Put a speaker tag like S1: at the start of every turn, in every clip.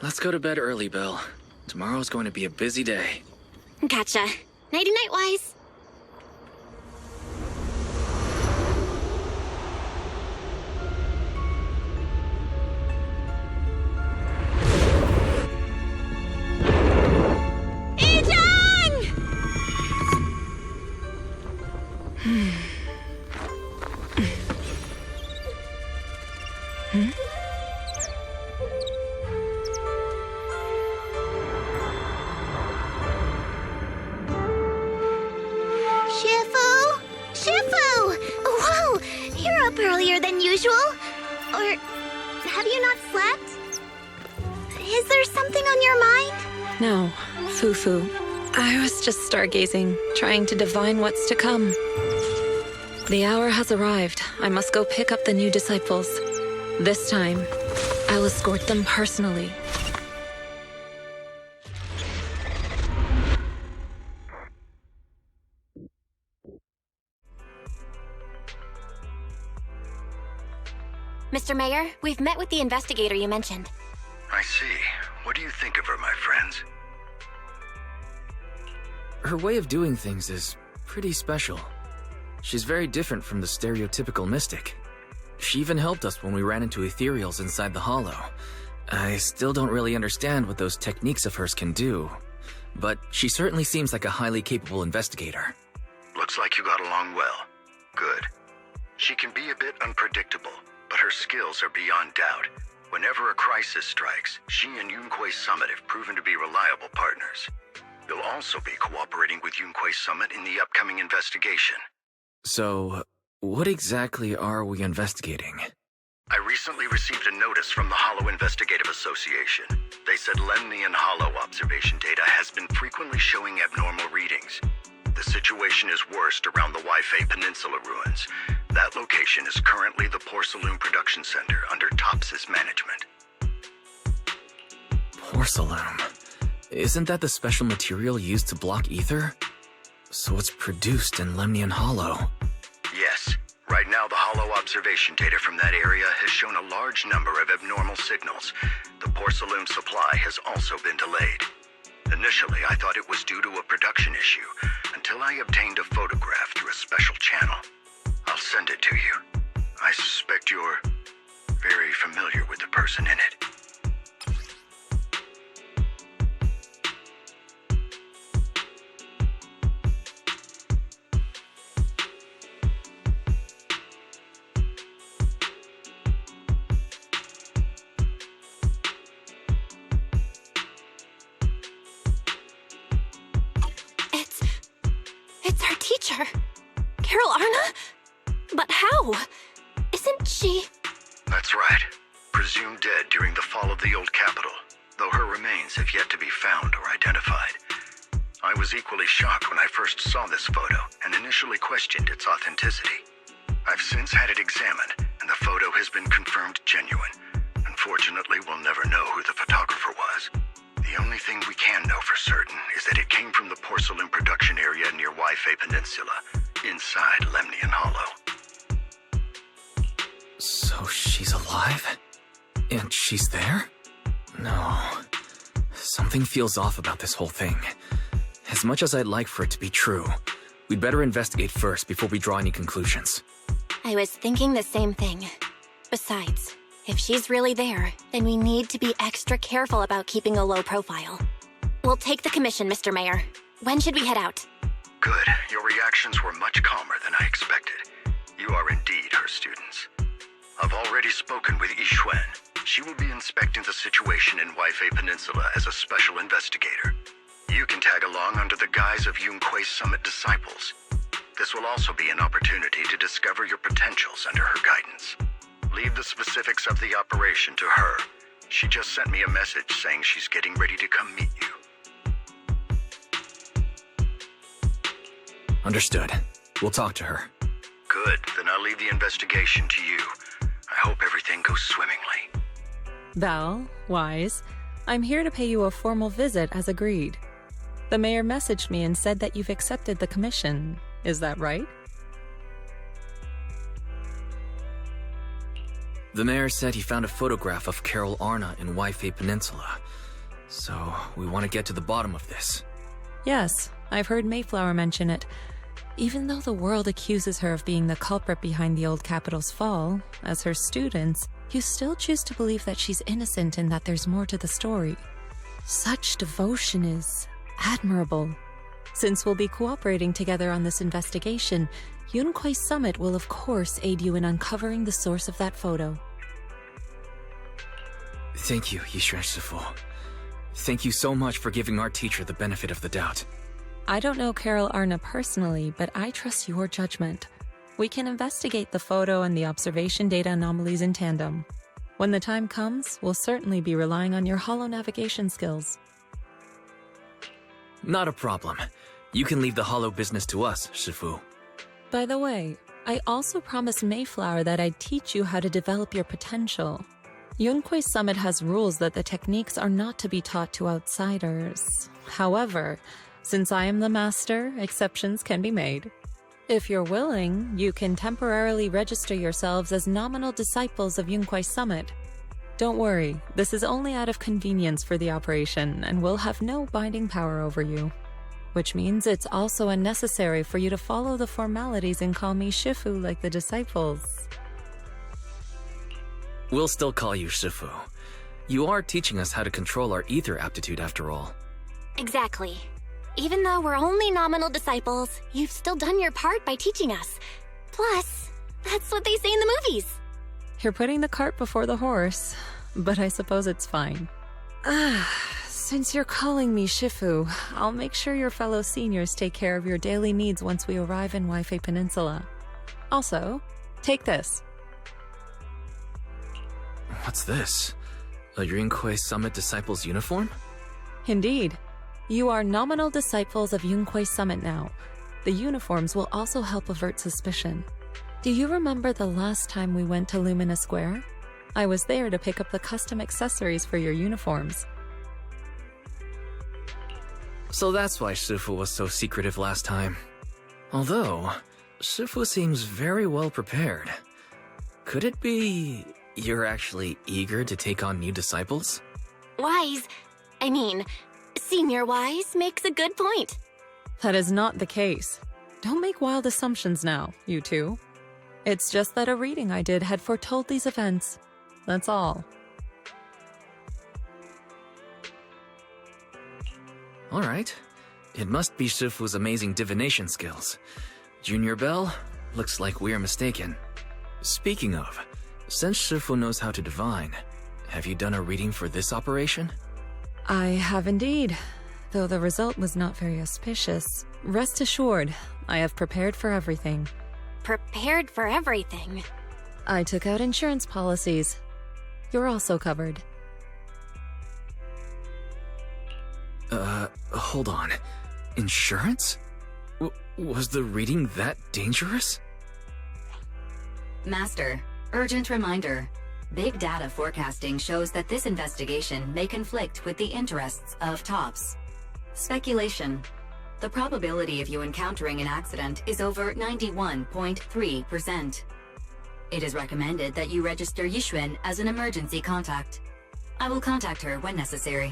S1: Let's go to bed early, Bill. Tomorrow's going to be a busy day.
S2: Gotcha. Nighty-night, Wise.
S3: Earlier than usual? Or have you not slept? Is there something on your mind?
S4: No, Fufu. I was just stargazing, trying to divine what's to come. The hour has arrived. I must go pick up the new disciples. This time, I'll escort them personally.
S2: Mr. Mayor, we've met with the investigator you mentioned.
S5: I see. What do you think of her, my friends?
S1: Her way of doing things is pretty special. She's very different from the stereotypical mystic. She even helped us when we ran into ethereals inside the Hollow. I still don't really understand what those techniques of hers can do, but she certainly seems like a highly capable investigator.
S5: Looks like you got along well. Good. She can be a bit unpredictable, but her skills are beyond doubt. Whenever a crisis strikes, she and Yunquei Summit have proven to be reliable partners. They'll also be cooperating with Yunquei Summit in the upcoming investigation.
S1: So, what exactly are we investigating?
S5: I recently received a notice from the Hollow Investigative Association. They said Lemnian Hollow observation data has been frequently showing abnormal readings. The situation is worst around the Waifei Peninsula ruins. That location is currently the Porcelain Production Center under Tops's management.
S1: Porcelain? Isn't that the special material used to block ether? So it's produced in Lemnian Hollow.
S5: Yes. Right now, the Hollow observation data from that area has shown a large number of abnormal signals. The porcelain supply has also been delayed. Initially, I thought it was due to a production issue, until I obtained a photograph through a special channel. I'll send it to you. I suspect you're very familiar with the person in it.
S2: It's our teacher. Carol Arna? But how? Isn't she...
S5: That's right. Presumed dead during the fall of the old capital, though her remains have yet to be found or identified. I was equally shocked when I first saw this photo and initially questioned its authenticity. I've since had it examined, and the photo has been confirmed genuine. Unfortunately, we'll never know who the photographer was. The only thing we can know for certain is that it came from the porcelain production area near Waifei Peninsula, inside Lemnian Hollow.
S1: So she's alive? And she's there? No. Something feels off about this whole thing. As much as I'd like for it to be true, we'd better investigate first before we draw any conclusions.
S2: I was thinking the same thing. Besides, if she's really there, then we need to be extra careful about keeping a low profile. We'll take the commission, Mr. Mayor. When should we head out?
S5: Good. Your reactions were much calmer than I expected. You are indeed her students. I've already spoken with Yixuan. She will be inspecting the situation in Waifei Peninsula as a special investigator. You can tag along under the guise of Yunquei Summit disciples. This will also be an opportunity to discover your potentials under her guidance. Leave the specifics of the operation to her. She just sent me a message saying she's getting ready to come meet you.
S1: Understood. We'll talk to her.
S5: Good. Then I'll leave the investigation to you. I hope everything goes swimmingly.
S4: Val, Wise, I'm here to pay you a formal visit as agreed. The mayor messaged me and said that you've accepted the commission. Is that right?
S1: The mayor said he found a photograph of Carol Arna in Waifei Peninsula. So, we want to get to the bottom of this.
S4: Yes, I've heard Mayflower mention it. Even though the world accuses her of being the culprit behind the old capital's fall, as her students, you still choose to believe that she's innocent and that there's more to the story. Such devotion is admirable. Since we'll be cooperating together on this investigation, Yunkwei Summit will of course aid you in uncovering the source of that photo.
S1: Thank you, Yishuan Shifu. Thank you so much for giving our teacher the benefit of the doubt.
S4: I don't know Carol Arna personally, but I trust your judgment. We can investigate the photo and the observation data anomalies in tandem. When the time comes, we'll certainly be relying on your holo navigation skills.
S1: Not a problem. You can leave the holo business to us, Shifu.
S4: By the way, I also promised Mayflower that I'd teach you how to develop your potential. Yunkwei Summit has rules that the techniques are not to be taught to outsiders. However, since I am the master, exceptions can be made. If you're willing, you can temporarily register yourselves as nominal disciples of Yunkwei Summit. Don't worry, this is only out of convenience for the operation and will have no binding power over you. Which means it's also unnecessary for you to follow the formalities and call me Shifu like the disciples.
S1: We'll still call you Shifu. You are teaching us how to control our ether aptitude after all.
S2: Exactly. Even though we're only nominal disciples, you've still done your part by teaching us. Plus, that's what they say in the movies.
S4: You're putting the cart before the horse, but I suppose it's fine. Since you're calling me Shifu, I'll make sure your fellow seniors take care of your daily needs once we arrive in Waifei Peninsula. Also, take this.
S1: What's this? A Yunkwei Summit Disciples uniform?
S4: Indeed. You are nominal disciples of Yunkwei Summit now. The uniforms will also help avert suspicion. Do you remember the last time we went to Lumina Square? I was there to pick up the custom accessories for your uniforms.
S1: So that's why Shifu was so secretive last time. Although, Shifu seems very well prepared. Could it be you're actually eager to take on new disciples?
S2: Senior Wise makes a good point.
S4: That is not the case. Don't make wild assumptions now, you two. It's just that a reading I did had foretold these events. That's all.
S1: Alright. It must be Shifu's amazing divination skills. Junior Bell, looks like we're mistaken. Speaking of, since Shifu knows how to divine, have you done a reading for this operation?
S4: I have indeed, though the result was not very auspicious. Rest assured, I have prepared for everything.
S2: Prepared for everything?
S4: I took out insurance policies. You're also covered.
S1: Hold on. Insurance? Was the reading that dangerous?
S6: Master, urgent reminder. Big data forecasting shows that this investigation may conflict with the interests of TOPS. Speculation. The probability of you encountering an accident is over 91.3%. It is recommended that you register Yixuan as an emergency contact. I will contact her when necessary.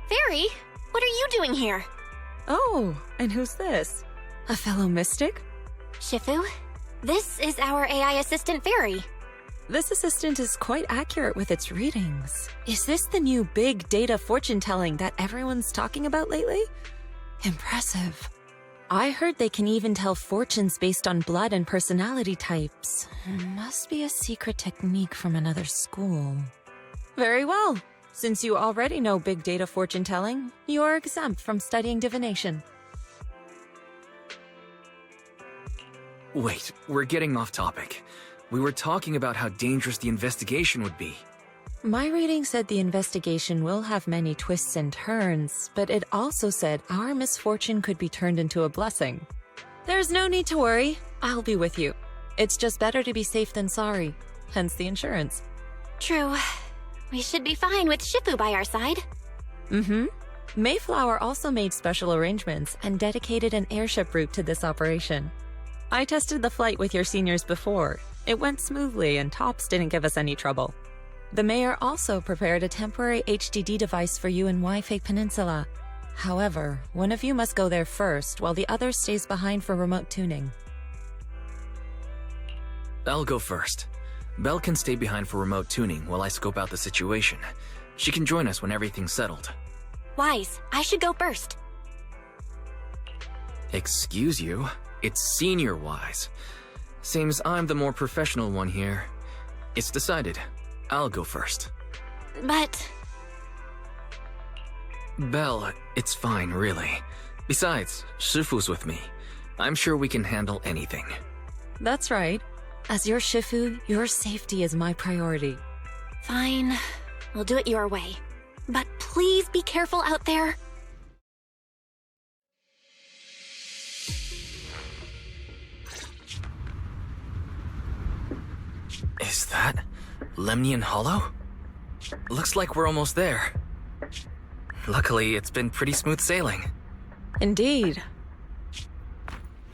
S2: Fairy, what are you doing here?
S4: Oh, and who's this? A fellow mystic?
S2: Shifu, this is our AI assistant Fairy.
S4: This assistant is quite accurate with its readings. Is this the new big data fortune-telling that everyone's talking about lately? Impressive. I heard they can even tell fortunes based on blood and personality types. Must be a secret technique from another school. Very well. Since you already know big data fortune-telling, you are exempt from studying divination.
S1: Wait, we're getting off topic. We were talking about how dangerous the investigation would be.
S4: My reading said the investigation will have many twists and turns, but it also said our misfortune could be turned into a blessing. There's no need to worry. I'll be with you. It's just better to be safe than sorry, hence the insurance.
S2: True. We should be fine with Shifu by our side.
S4: Mayflower also made special arrangements and dedicated an airship route to this operation. I tested the flight with your seniors before. It went smoothly and Tops didn't give us any trouble. The mayor also prepared a temporary HDD device for you in Waifei Peninsula. However, one of you must go there first while the other stays behind for remote tuning.
S1: I'll go first. Belle can stay behind for remote tuning while I scope out the situation. She can join us when everything's settled.
S2: Wise, I should go first.
S1: Excuse you? It's Senior Wise. Seems I'm the more professional one here. It's decided. I'll go first.
S2: But...
S1: Belle, it's fine, really. Besides, Shifu's with me. I'm sure we can handle anything.
S4: That's right. As your Shifu, your safety is my priority.
S2: Fine. We'll do it your way. But please be careful out there.
S1: Is that Lemnian Hollow? Looks like we're almost there. Luckily, it's been pretty smooth sailing.
S4: Indeed.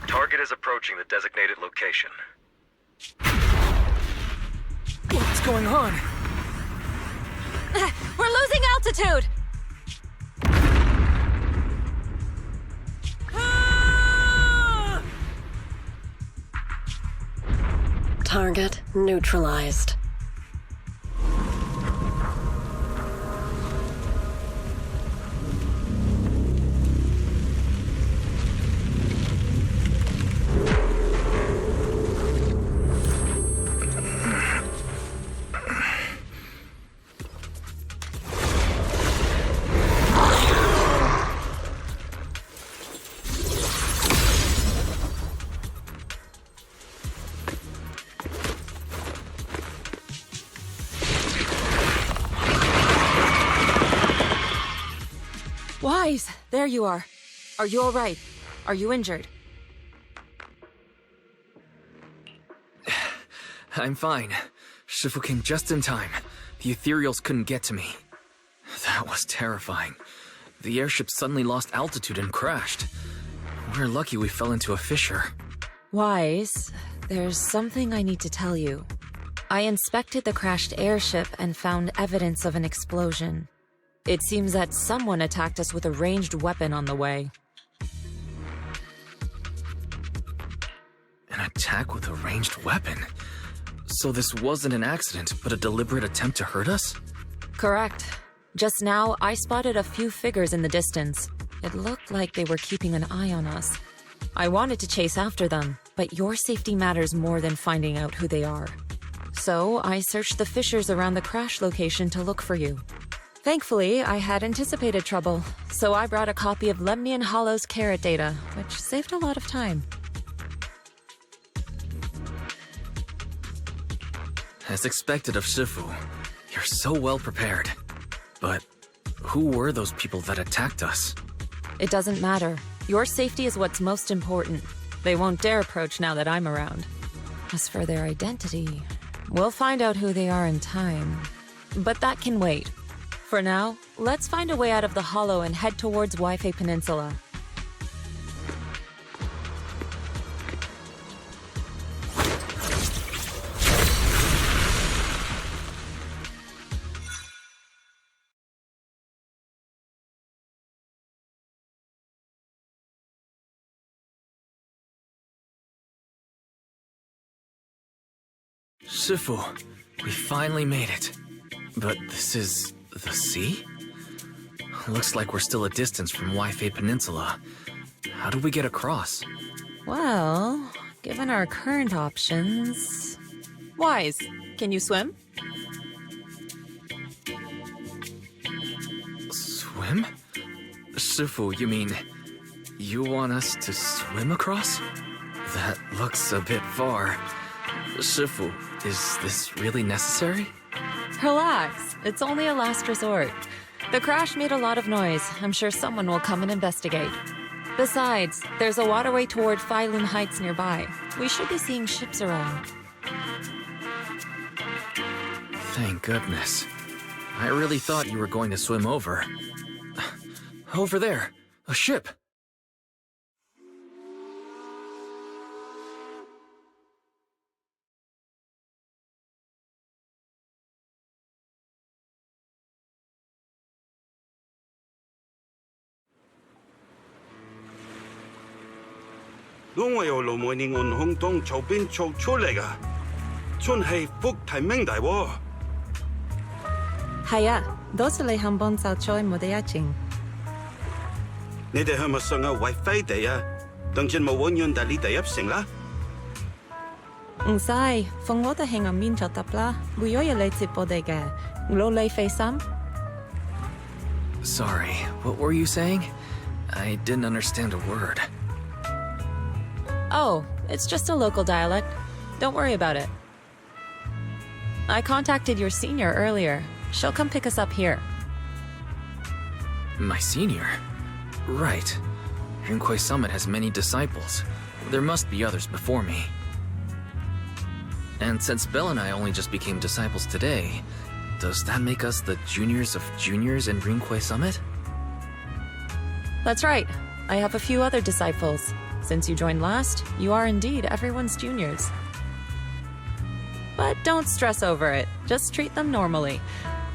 S5: Target is approaching the designated location.
S1: What's going on?
S4: We're losing altitude!
S7: Target neutralized.
S4: Wise, there you are. Are you all right? Are you injured?
S1: I'm fine. Shifu came just in time. The ethereals couldn't get to me. That was terrifying. The airship suddenly lost altitude and crashed. We're lucky we fell into a fissure.
S4: Wise, there's something I need to tell you. I inspected the crashed airship and found evidence of an explosion. It seems that someone attacked us with a ranged weapon on the way.
S1: An attack with a ranged weapon? So this wasn't an accident, but a deliberate attempt to hurt us?
S4: Correct. Just now, I spotted a few figures in the distance. It looked like they were keeping an eye on us. I wanted to chase after them, but your safety matters more than finding out who they are. So I searched the fissures around the crash location to look for you. Thankfully, I had anticipated trouble, so I brought a copy of Lemnian Hollow's carrot data, which saved a lot of time.
S1: As expected of Shifu, you're so well prepared. But who were those people that attacked us?
S4: It doesn't matter. Your safety is what's most important. They won't dare approach now that I'm around. As for their identity, we'll find out who they are in time. But that can wait. For now, let's find a way out of the hollow and head towards Waifei Peninsula.
S1: Shifu, we finally made it. But this is the sea? Looks like we're still a distance from Waifei Peninsula. How do we get across?
S4: Well, given our current options... Wise, can you swim?
S1: Swim? Shifu, you mean you want us to swim across? That looks a bit far. Shifu, is this really necessary?
S4: Relax, it's only a last resort. The crash made a lot of noise. I'm sure someone will come and investigate. Besides, there's a waterway toward Phylum Heights nearby. We should be seeing ships around.
S1: Thank goodness. I really thought you were going to swim over. Over there, a ship.
S8: 因為有路每年按空中籌邊做出嚟㗎，真係福提明大喎。
S4: 係啊，多謝你肯幫手再冇得一整。
S8: 你哋係咪想要為飛地啊？等陣冇揾人帶你哋入城啦。
S4: 唔使，放我哋喺入面就得啦。會有嘢你接我哋嘅，攞你費心。
S1: Sorry, what were you saying? I didn't understand a word.
S4: Oh, it's just a local dialect. Don't worry about it. I contacted your senior earlier. She'll come pick us up here.
S1: My senior? Right. Rinkwei Summit has many disciples. There must be others before me. And since Belle and I only just became disciples today, does that make us the juniors of juniors in Rinkwei Summit?
S4: That's right. I have a few other disciples. Since you joined last, you are indeed everyone's juniors. But don't stress over it. Just treat them normally.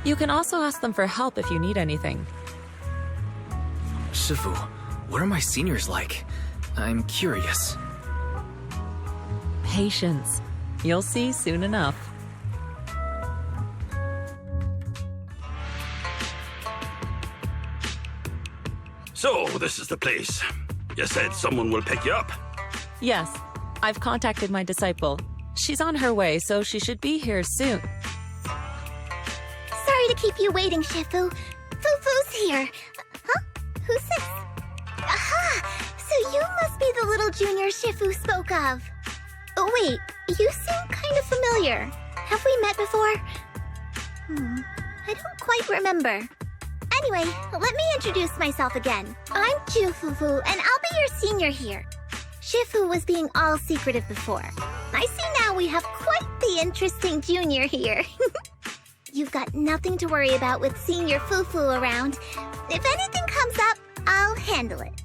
S4: You can also ask them for help if you need anything.
S1: Shifu, what are my seniors like? I'm curious.
S4: Patience. You'll see soon enough.
S8: So, this is the place. You said someone will pick you up.
S4: Yes, I've contacted my disciple. She's on her way, so she should be here soon.
S3: Sorry to keep you waiting, Shifu. Fufu's here. Huh? Who's this? Aha! So you must be the little junior Shifu spoke of. Oh, wait. You seem kind of familiar. Have we met before? I don't quite remember. Anyway, let me introduce myself again. I'm Fufu, and I'll be your senior here. Shifu was being all secretive before. I see now we have quite the interesting junior here. You've got nothing to worry about with senior Fufu around. If anything comes up, I'll handle it.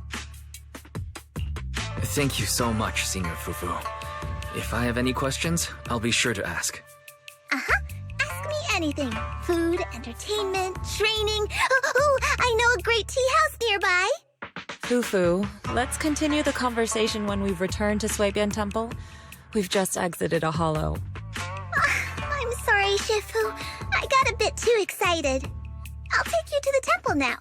S1: Thank you so much, Senior Fufu. If I have any questions, I'll be sure to ask.
S3: Ask me anything. Food, entertainment, training. Oh, I know a great tea house nearby.
S4: Fufu, let's continue the conversation when we've returned to Suibian Temple. We've just exited a hollow.
S3: I'm sorry, Shifu. I got a bit too excited. I'll take you to the temple now.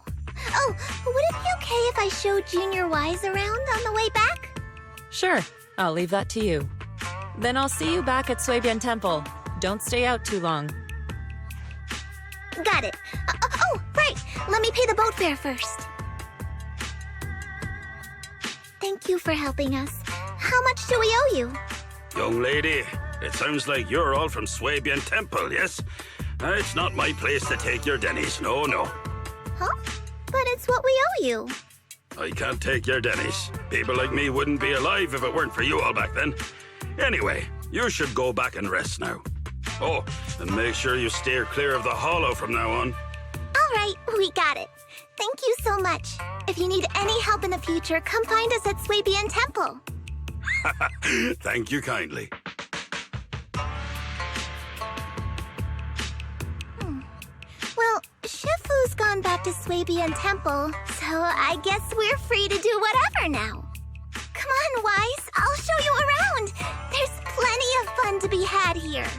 S3: Oh, would it be okay if I show Junior Wise around on the way back?
S4: Sure, I'll leave that to you. Then I'll see you back at Suibian Temple. Don't stay out too long.
S3: Got it. Oh, right. Let me pay the boat fare first. Thank you for helping us. How much do we owe you?
S8: Young lady, it sounds like you're all from Suibian Temple, yes? It's not my place to take your dennies, no.
S3: Huh? But it's what we owe you.
S8: I can't take your dennies. People like me wouldn't be alive if it weren't for you all back then. Anyway, you should go back and rest now. Oh, and make sure you steer clear of the hollow from now on.
S3: All right, we got it. Thank you so much. If you need any help in the future, come find us at Suibian Temple.
S8: Thank you kindly.
S3: Well, Shifu's gone back to Suibian Temple, so I guess we're free to do whatever now. Come on, Wise, I'll show you around. There's plenty of fun to be had here.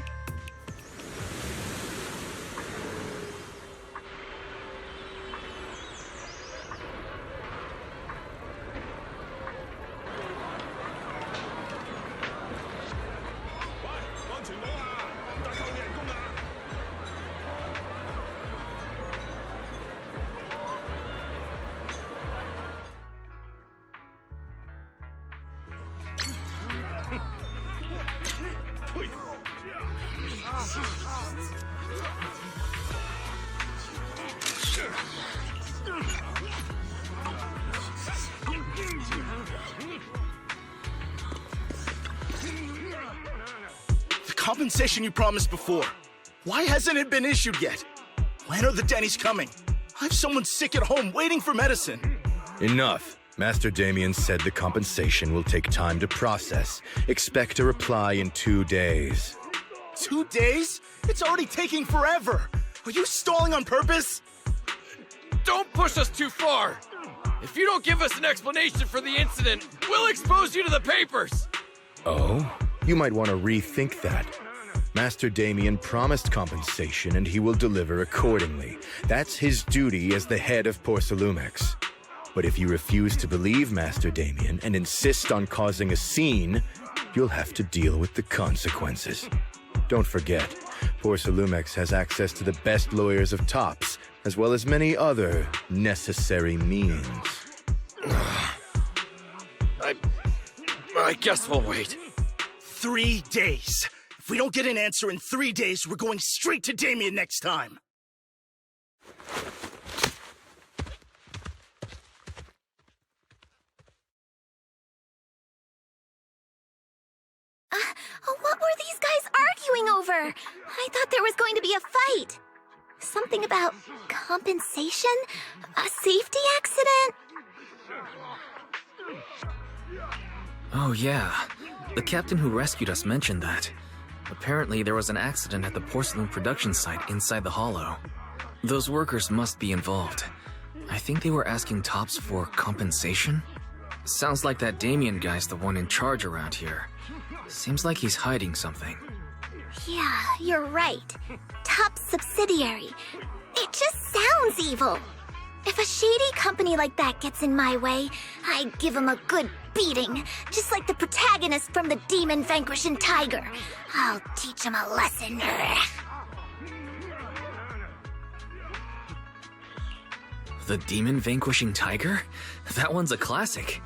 S9: Compensation you promised before. Why hasn't it been issued yet? When are the Denny's coming? I have someone sick at home waiting for medicine.
S10: Enough. Master Damien said the compensation will take time to process. Expect a reply in 2 days.
S9: 2 days? It's already taking forever. Are you stalling on purpose?
S11: Don't push us too far. If you don't give us an explanation for the incident, we'll expose you to the papers!
S10: Oh? You might want to rethink that. Master Damien promised compensation and he will deliver accordingly. That's his duty as the head of Porcelumex. But if you refuse to believe Master Damien and insist on causing a scene, you'll have to deal with the consequences. Don't forget, Porcelumex has access to the best lawyers of Tops, as well as many other necessary means.
S11: I guess we'll wait.
S9: 3 days. If we don't get an answer in 3 days, we're going straight to Damien next time.
S3: What were these guys arguing over? I thought there was going to be a fight. Something about compensation? A safety accident?
S1: Oh, yeah. The captain who rescued us mentioned that. Apparently, there was an accident at the porcelain production site inside the hollow. Those workers must be involved. I think they were asking Tops for compensation? Sounds like that Damien guy's the one in charge around here. Seems like he's hiding something.
S3: Yeah, you're right. Top subsidiary. It just sounds evil. If a shady company like that gets in my way, I give him a good beating, just like the protagonist from the Demon Vanquishing Tiger. I'll teach him a lesson.
S1: The Demon Vanquishing Tiger? That one's a classic.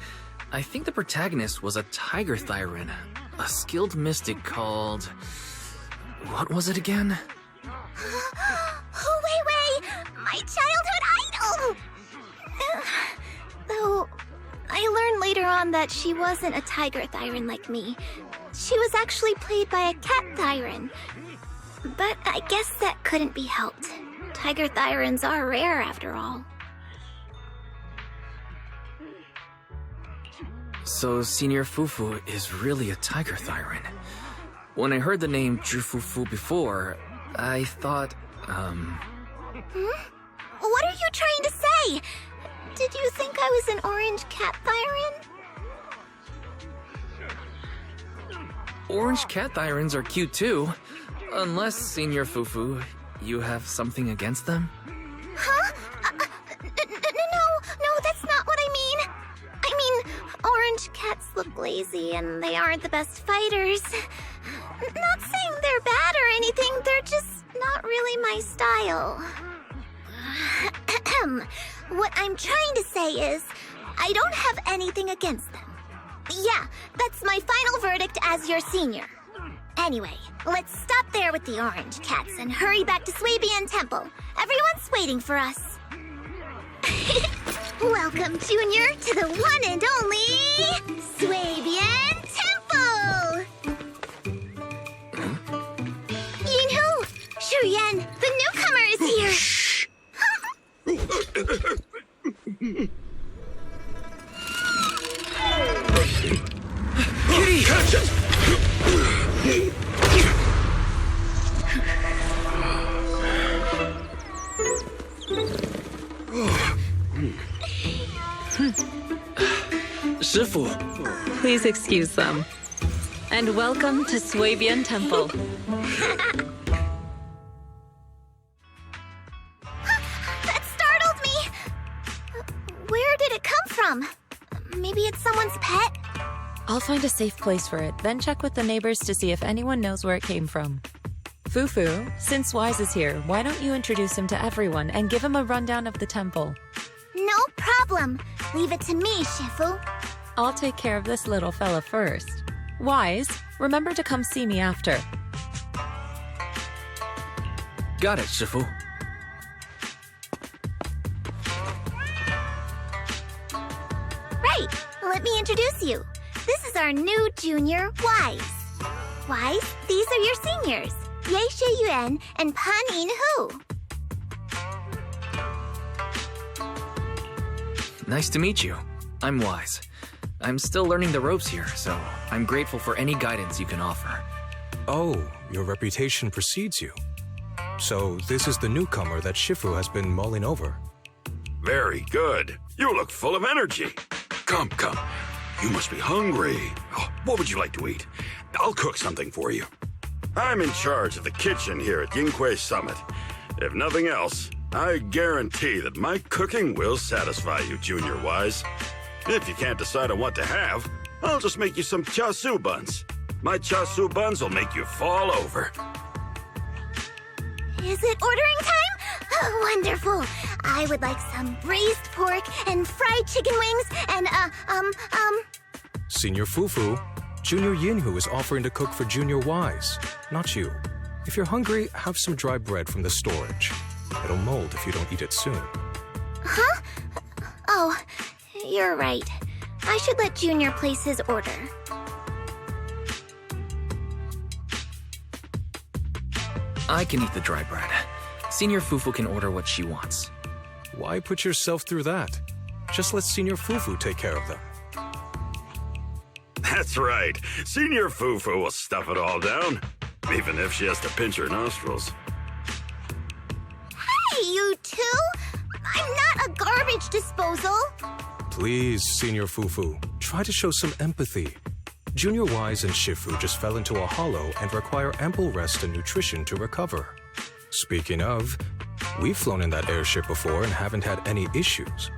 S1: I think the protagonist was a Tiger Thyran, a skilled mystic called... What was it again?
S3: Wait! My childhood idol! Though, I learned later on that she wasn't a Tiger Thyran like me. She was actually played by a Cat Thyran. But I guess that couldn't be helped. Tiger Thyrans are rare after all.
S1: So Senior Fufu is really a Tiger Thyran. When I heard the name Jufufu before, I thought,
S3: What are you trying to say? Did you think I was an orange cat Thyran?
S1: Orange cat Thyrans are cute too. Unless, Senior Fufu, you have something against them?
S3: Huh? No, that's not what I mean. I mean, orange cats look lazy and they aren't the best fighters. Not saying they're bad or anything, they're just not really my style. What I'm trying to say is, I don't have anything against them. Yeah, that's my final verdict as your senior. Anyway, let's stop there with the orange cats and hurry back to Swabian Temple. Everyone's waiting for us. Welcome, Junior, to the one and only Swabian Temple! Yinhu! Shuyan, the newcomer is here!
S11: Kitty! Catch it!
S1: Shifu!
S4: Please excuse them. And welcome to Swabian Temple.
S3: That startled me! Where did it come from? Maybe it's someone's pet?
S4: I'll find a safe place for it, then check with the neighbors to see if anyone knows where it came from. Fufu, since Wise is here, why don't you introduce him to everyone and give him a rundown of the temple?
S3: No problem. Leave it to me, Shifu.
S4: I'll take care of this little fella first. Wise, remember to come see me after.
S1: Got it, Shifu.
S3: Right. Let me introduce you. This is our new junior, Wise. Wise, these are your seniors, Ye Yuan and Pan Yin Hu.
S1: Nice to meet you. I'm Wise. I'm still learning the ropes here, so I'm grateful for any guidance you can offer.
S12: Oh, your reputation precedes you. So this is the newcomer that Shifu has been mulling over.
S8: Very good. You look full of energy. Come. You must be hungry. Oh, what would you like to eat? I'll cook something for you. I'm in charge of the kitchen here at Yinghui Summit. If nothing else, I guarantee that my cooking will satisfy you, Junior Wise. If you can't decide on what to have, I'll just make you some char-siu buns. My char-siu buns will make you fall over.
S3: Is it ordering time? Oh, wonderful. I would like some braised pork and fried chicken wings and,
S12: Senior Fufu, Junior Yinhu is offering to cook for Junior Wise, not you. If you're hungry, have some dry bread from the storage. It'll mold if you don't eat it soon.
S3: Huh? Oh, you're right. I should let Junior place his order.
S1: I can eat the dry bread. Senior Fufu can order what she wants.
S12: Why put yourself through that? Just let Senior Fufu take care of them.
S8: That's right. Senior Fufu will stuff it all down, even if she has to pinch her nostrils.
S3: Hey, you two! I'm not a garbage disposal.
S12: Please, Senior Fufu, try to show some empathy. Junior Wise and Shifu just fell into a hollow and require ample rest and nutrition to recover. Speaking of, we've flown in that airship before and haven't had any issues.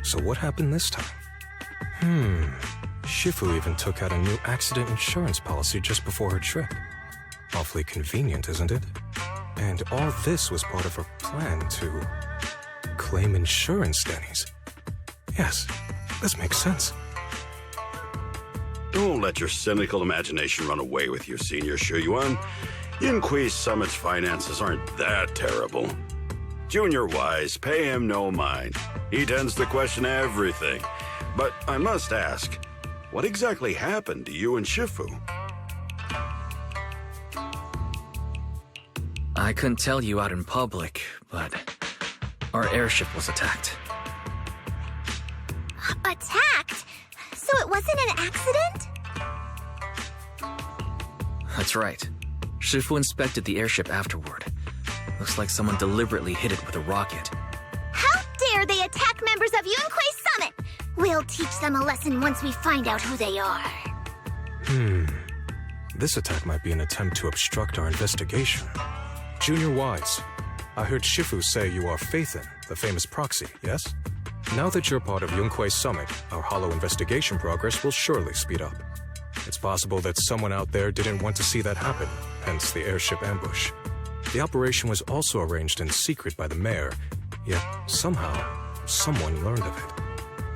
S12: So what happened this time? Shifu even took out a new accident insurance policy just before her trip. Awfully convenient, isn't it? And all this was part of her plan to claim insurance, Denny's. Yes, this makes sense.
S8: Don't let your cynical imagination run away with you, Senior Shuyuan. Yinghui Summit's finances aren't that terrible. Junior Wise, pay him no mind. He tends to question everything. But I must ask, what exactly happened to you and Shifu?
S1: I couldn't tell you out in public, but our airship was attacked.
S3: Attacked? So it wasn't an accident?
S1: That's right. Shifu inspected the airship afterward. Looks like someone deliberately hit it with a rocket.
S3: How dare they attack members of Yunhui Summit? We'll teach them a lesson once we find out who they are.
S12: This attack might be an attempt to obstruct our investigation. Junior Wise, I heard Shifu say you are Faithin, the famous proxy, yes? Now that you're part of Yunhui Summit, our hollow investigation progress will surely speed up. It's possible that someone out there didn't want to see that happen, hence the airship ambush. The operation was also arranged in secret by the mayor, yet somehow, someone learned of it.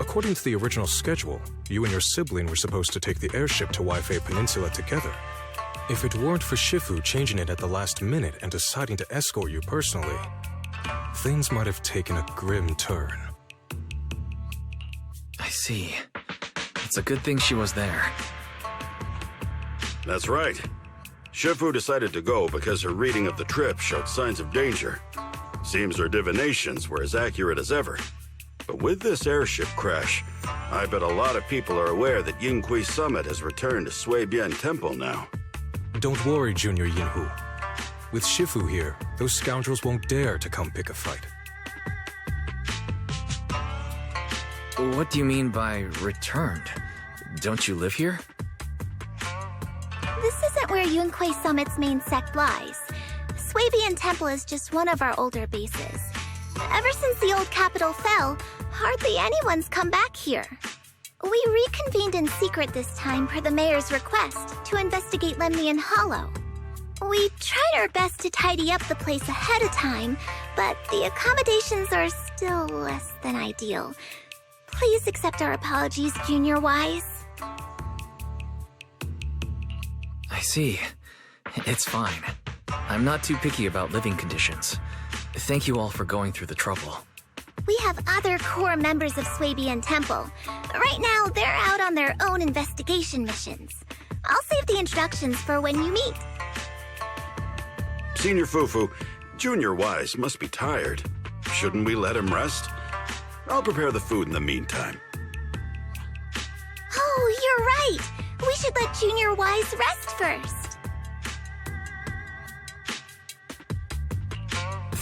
S12: According to the original schedule, you and your sibling were supposed to take the airship to Waifei Peninsula together. If it weren't for Shifu changing it at the last minute and deciding to escort you personally, things might have taken a grim turn.
S1: I see. It's a good thing she was there.
S8: That's right. Shifu decided to go because her reading of the trip showed signs of danger. Seems her divinations were as accurate as ever. But with this airship crash, I bet a lot of people are aware that Yinghui Summit has returned to Suibian Temple now.
S12: Don't worry, Junior Yinhu. With Shifu here, those scoundrels won't dare to come pick a fight.
S1: What do you mean by returned? Don't you live here?
S3: This isn't where Yunhui Summit's main sect lies. Suibian Temple is just one of our older bases. Ever since the old capital fell, hardly anyone's come back here. We reconvened in secret this time per the mayor's request to investigate Lemnian Hollow. We tried our best to tidy up the place ahead of time, but the accommodations are still less than ideal. Please accept our apologies, Junior Wise.
S1: I see. It's fine. I'm not too picky about living conditions. Thank you all for going through the trouble.
S3: We have other core members of Suibian Temple. Right now, they're out on their own investigation missions. I'll save the introductions for when you meet.
S8: Senior Fufu, Junior Wise must be tired. Shouldn't we let him rest? I'll prepare the food in the meantime.
S3: Oh, you're right. We should let Junior Wise rest first.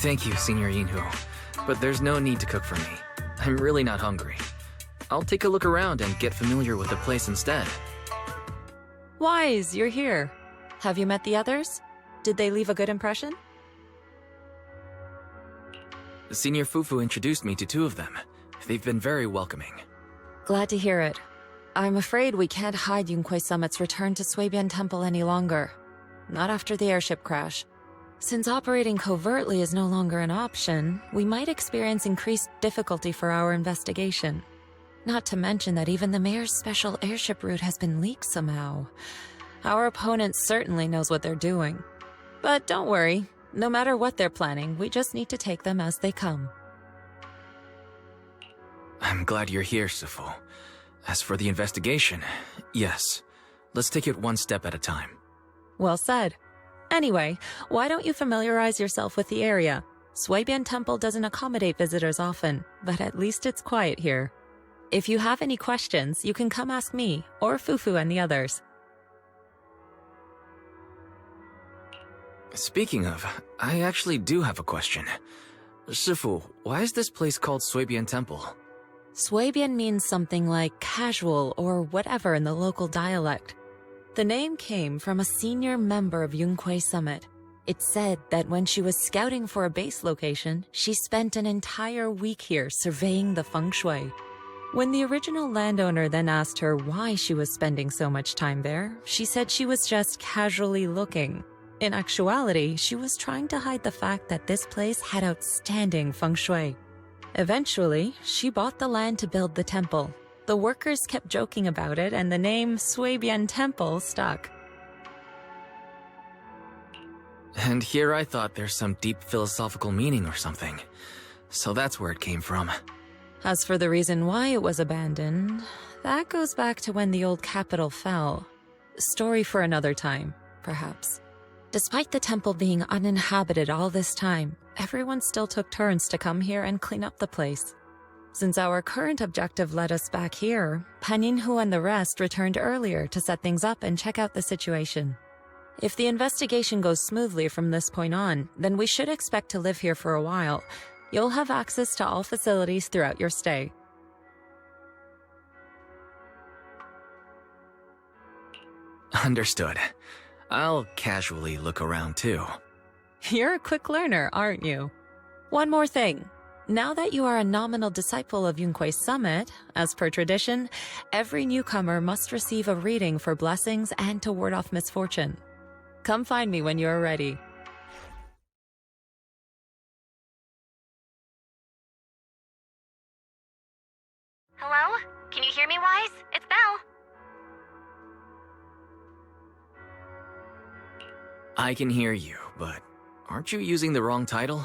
S1: Thank you, Senior Yinhu. But there's no need to cook for me. I'm really not hungry. I'll take a look around and get familiar with the place instead.
S4: Wise, you're here. Have you met the others? Did they leave a good impression?
S1: Senior Fufu introduced me to two of them. They've been very welcoming.
S4: Glad to hear it. I'm afraid we can't hide Yunquei Summit's return to Suibian Temple any longer. Not after the airship crash. Since operating covertly is no longer an option, we might experience increased difficulty for our investigation. Not to mention that even the mayor's special airship route has been leaked somehow. Our opponent certainly knows what they're doing. But don't worry, no matter what they're planning, we just need to take them as they come.
S1: I'm glad you're here, Sifu. As for the investigation, yes. Let's take it one step at a time.
S4: Well said. Anyway, why don't you familiarize yourself with the area? Suibian Temple doesn't accommodate visitors often, but at least it's quiet here. If you have any questions, you can come ask me, or Fufu and the others.
S1: Speaking of, I actually do have a question. Sifu, why is this place called Suibian Temple?
S4: Suibian means something like casual or whatever in the local dialect. The name came from a senior member of Yunquei Summit. It's said that when she was scouting for a base location, she spent an entire week here surveying the feng shui. When the original landowner then asked her why she was spending so much time there, she said she was just casually looking. In actuality, she was trying to hide the fact that this place had outstanding feng shui. Eventually, she bought the land to build the temple. The workers kept joking about it, and the name Suibian Temple stuck.
S1: And here I thought there's some deep philosophical meaning or something. So that's where it came from.
S4: As for the reason why it was abandoned, that goes back to when the old capital fell. Story for another time, perhaps. Despite the temple being uninhabited all this time, everyone still took turns to come here and clean up the place. Since our current objective led us back here, Paninhu and the rest returned earlier to set things up and check out the situation. If the investigation goes smoothly from this point on, then we should expect to live here for a while. You'll have access to all facilities throughout your stay.
S1: Understood. I'll casually look around too.
S4: You're a quick learner, aren't you? One more thing. Now that you are a nominal disciple of Yunquei Summit, as per tradition, every newcomer must receive a reading for blessings and to ward off misfortune. Come find me when you're ready.
S2: Hello? Can you hear me, Wise? It's Belle.
S1: I can hear you, but aren't you using the wrong title?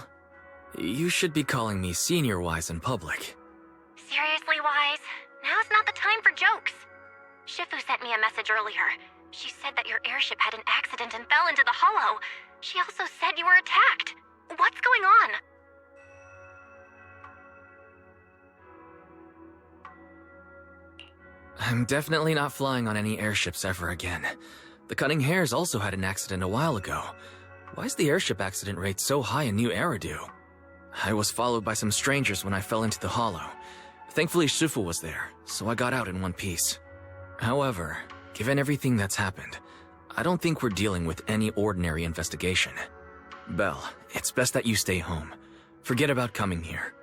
S1: You should be calling me Senior Wise in public.
S2: Seriously, Wise? Now's not the time for jokes. Shifu sent me a message earlier. She said that your airship had an accident and fell into the hollow. She also said you were attacked. What's going on?
S1: I'm definitely not flying on any airships ever again. The Cunning Hares also had an accident a while ago. Why is the airship accident rate so high in New Eridu? I was followed by some strangers when I fell into the hollow. Thankfully, Shifu was there, so I got out in one piece. However, given everything that's happened, I don't think we're dealing with any ordinary investigation. Belle, it's best that you stay home. Forget about coming here.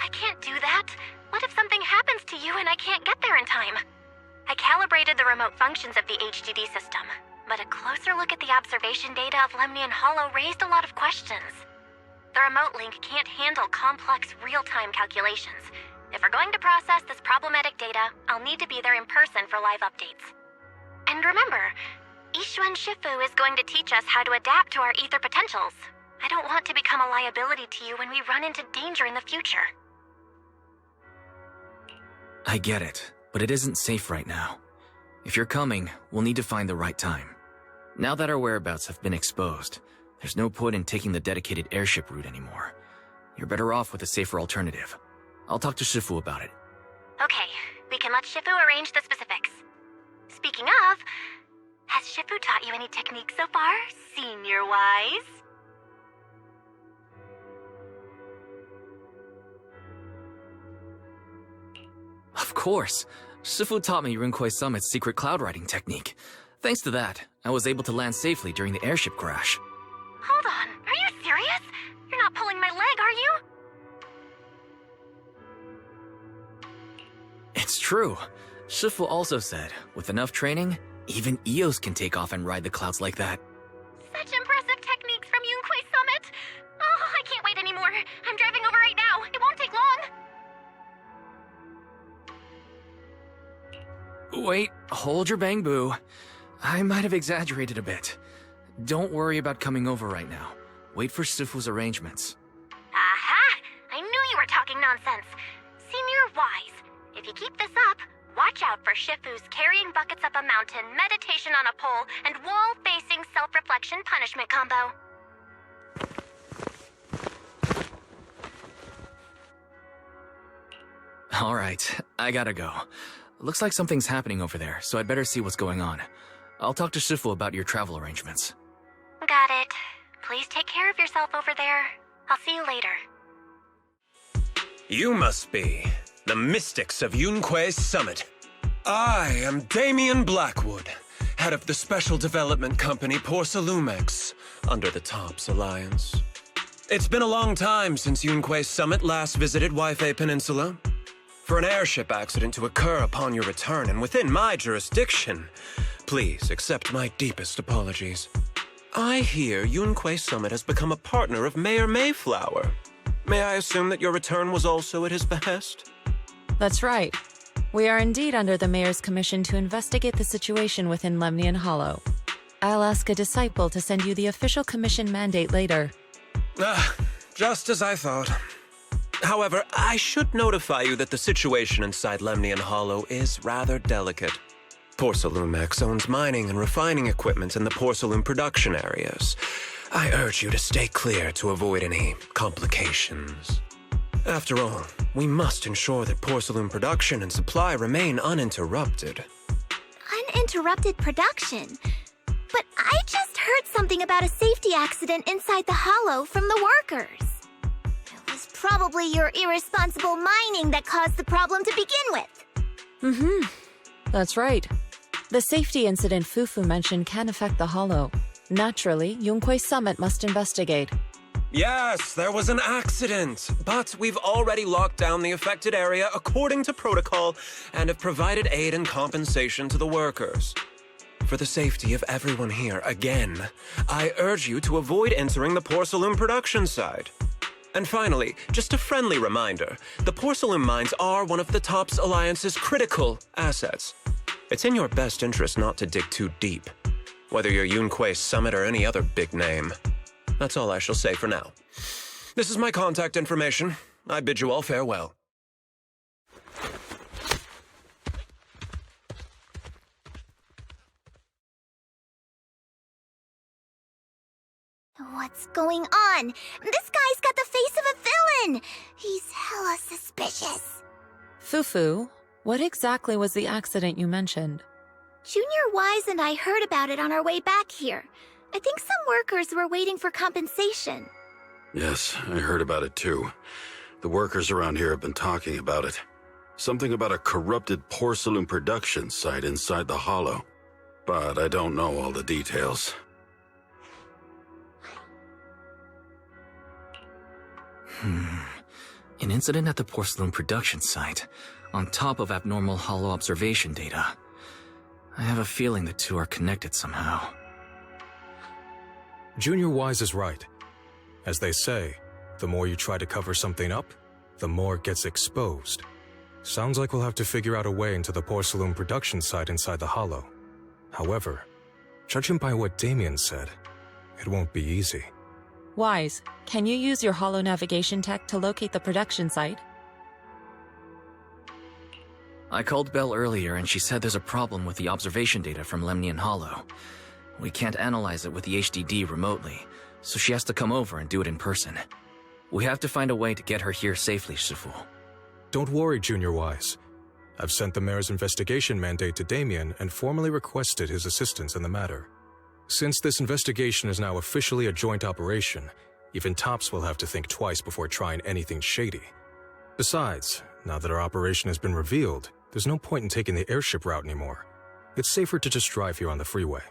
S2: I can't do that. What if something happens to you and I can't get there in time? I calibrated the remote functions of the HDD system, but a closer look at the observation data of Lemnian Hollow raised a lot of questions. The remote link can't handle complex real-time calculations. If we're going to process this problematic data, I'll need to be there in person for live updates. And remember, Ishuan Shifu is going to teach us how to adapt to our ether potentials. I don't want to become a liability to you when we run into danger in the future.
S1: I get it, but it isn't safe right now. If you're coming, we'll need to find the right time. Now that our whereabouts have been exposed, there's no point in taking the dedicated airship route anymore. You're better off with a safer alternative. I'll talk to Shifu about it.
S2: Okay, we can let Shifu arrange the specifics. Speaking of, has Shifu taught you any techniques so far, Senior Wise?
S1: course. Shifu taught me Yunkwei Summit's secret cloud riding technique. Thanks to that, I was able to land safely during the airship crash.
S2: Hold on, are you serious? You're not pulling my leg, are you?
S1: It's true. Shifu also said, with enough training, even Eos can take off and ride the clouds like that.
S2: Such impressive techniques from Yunkwei Summit. Oh, I can't wait anymore. I'm driving over right now. It won't take long.
S1: Wait, hold your bang boo. I might have exaggerated a bit. Don't worry about coming over right now. Wait for Shifu's arrangements.
S2: Aha! I knew you were talking nonsense. Senior Wise, if you keep this up, watch out for Shifu's carrying buckets up a mountain, meditation on a pole, and wall-facing self-reflection punishment combo.
S1: All right, I gotta go. Looks like something's happening over there, so I'd better see what's going on. I'll talk to Shifu about your travel arrangements.
S2: Got it. Please take care of yourself over there. I'll see you later.
S13: You must be the mystics of Yunkwei Summit. I am Damien Blackwood, head of the special development company Porcelumex, under the TOPS Alliance. It's been a long time since Yunkwei Summit last visited Waifei Peninsula. For an airship accident to occur upon your return and within my jurisdiction, please accept my deepest apologies. I hear Yunkwei Summit has become a partner of Mayor Mayflower. May I assume that your return was also at his behest?
S4: That's right. We are indeed under the Mayor's commission to investigate the situation within Lemnian Hollow. I'll ask a disciple to send you the official commission mandate later.
S13: Just as I thought. However, I should notify you that the situation inside Lemnian Hollow is rather delicate. Porcelumex owns mining and refining equipment in the porcelain production areas. I urge you to stay clear to avoid any complications. After all, we must ensure that porcelain production and supply remain uninterrupted.
S3: Uninterrupted production? But I just heard something about a safety accident inside the hollow from the workers. It was probably your irresponsible mining that caused the problem to begin with.
S4: That's right. The safety incident Fufu mentioned can affect the hollow. Naturally, Yunkwei Summit must investigate.
S13: Yes, there was an accident, but we've already locked down the affected area according to protocol and have provided aid and compensation to the workers. For the safety of everyone here, again, I urge you to avoid entering the porcelain production side. And finally, just a friendly reminder, the porcelain mines are one of the TOPS Alliance's critical assets. It's in your best interest not to dig too deep, whether you're Yunkwei Summit or any other big name. That's all I shall say for now. This is my contact information. I bid you all farewell.
S3: What's going on? This guy's got the face of a villain! He's hella suspicious.
S4: Fufu, what exactly was the accident you mentioned?
S3: Junior Wise and I heard about it on our way back here. I think some workers were waiting for compensation.
S8: Yes, I heard about it too. The workers around here have been talking about it. Something about a corrupted porcelain production site inside the hollow. But I don't know all the details.
S1: An incident at the porcelain production site, on top of abnormal hollow observation data. I have a feeling the two are connected somehow.
S12: Junior Wise is right. As they say, the more you try to cover something up, the more it gets exposed. Sounds like we'll have to figure out a way into the porcelain production site inside the hollow. However, judging by what Damien said, it won't be easy.
S4: Wise, can you use your hollow navigation tech to locate the production site?
S1: I called Belle earlier and she said there's a problem with the observation data from Lemnian Hollow. We can't analyze it with the HDD remotely, so she has to come over and do it in person. We have to find a way to get her here safely, Shifu.
S12: Don't worry, Junior Wise. I've sent the mayor's investigation mandate to Damien and formally requested his assistance in the matter. Since this investigation is now officially a joint operation, even TOPS will have to think twice before trying anything shady. Besides, now that our operation has been revealed, There's no point in taking the airship route anymore. It's safer to just drive here on the freeway.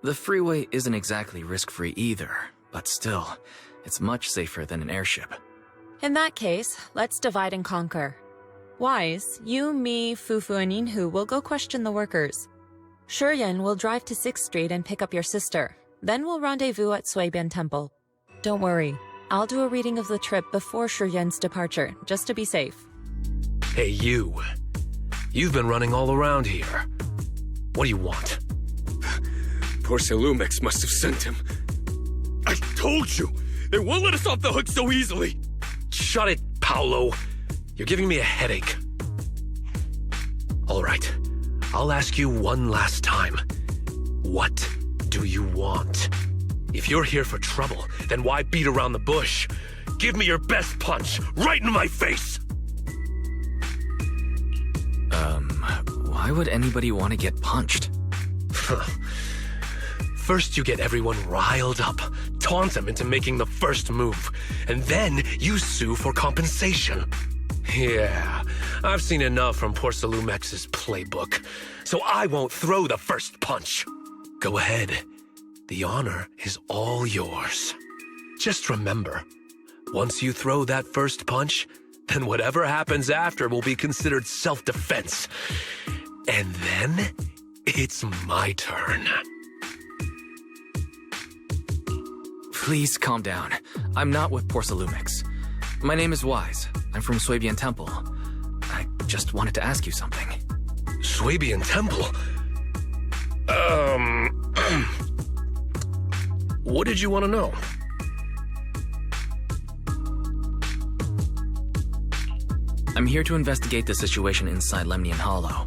S1: The freeway isn't exactly risk-free either, but still, it's much safer than an airship.
S4: In that case, let's divide and conquer. Wise, you, me, Fufu, and Inhu will go question the workers. Shuryen will drive to 6th Street and pick up your sister. Then we'll rendezvous at Suibian Temple. Don't worry, I'll do a reading of the trip before Shuryen's departure, just to be safe.
S14: Hey, you. You've been running all around here. What do you want?
S15: Porcelumex must have sent him. I told you! They won't let us off the hook so easily!
S14: Shut it, Paolo. You're giving me a headache. All right, I'll ask you one last time. What do you want? If you're here for trouble, then why beat around the bush? Give me your best punch, right in my face!
S1: Why would anybody want to get punched?
S14: First you get everyone riled up, taunt them into making the first move, and then you sue for compensation. Yeah, I've seen enough from Porcelumex's playbook, so I won't throw the first punch. Go ahead. The honor is all yours. Just remember, once you throw that first punch, then whatever happens after will be considered self-defense. And then, it's my turn.
S1: Please calm down. I'm not with Porcelumex. My name is Wise. I'm from Suibian Temple. I just wanted to ask you something.
S14: Suibian Temple? What did you want to know?
S1: I'm here to investigate the situation inside Lemnian Hollow.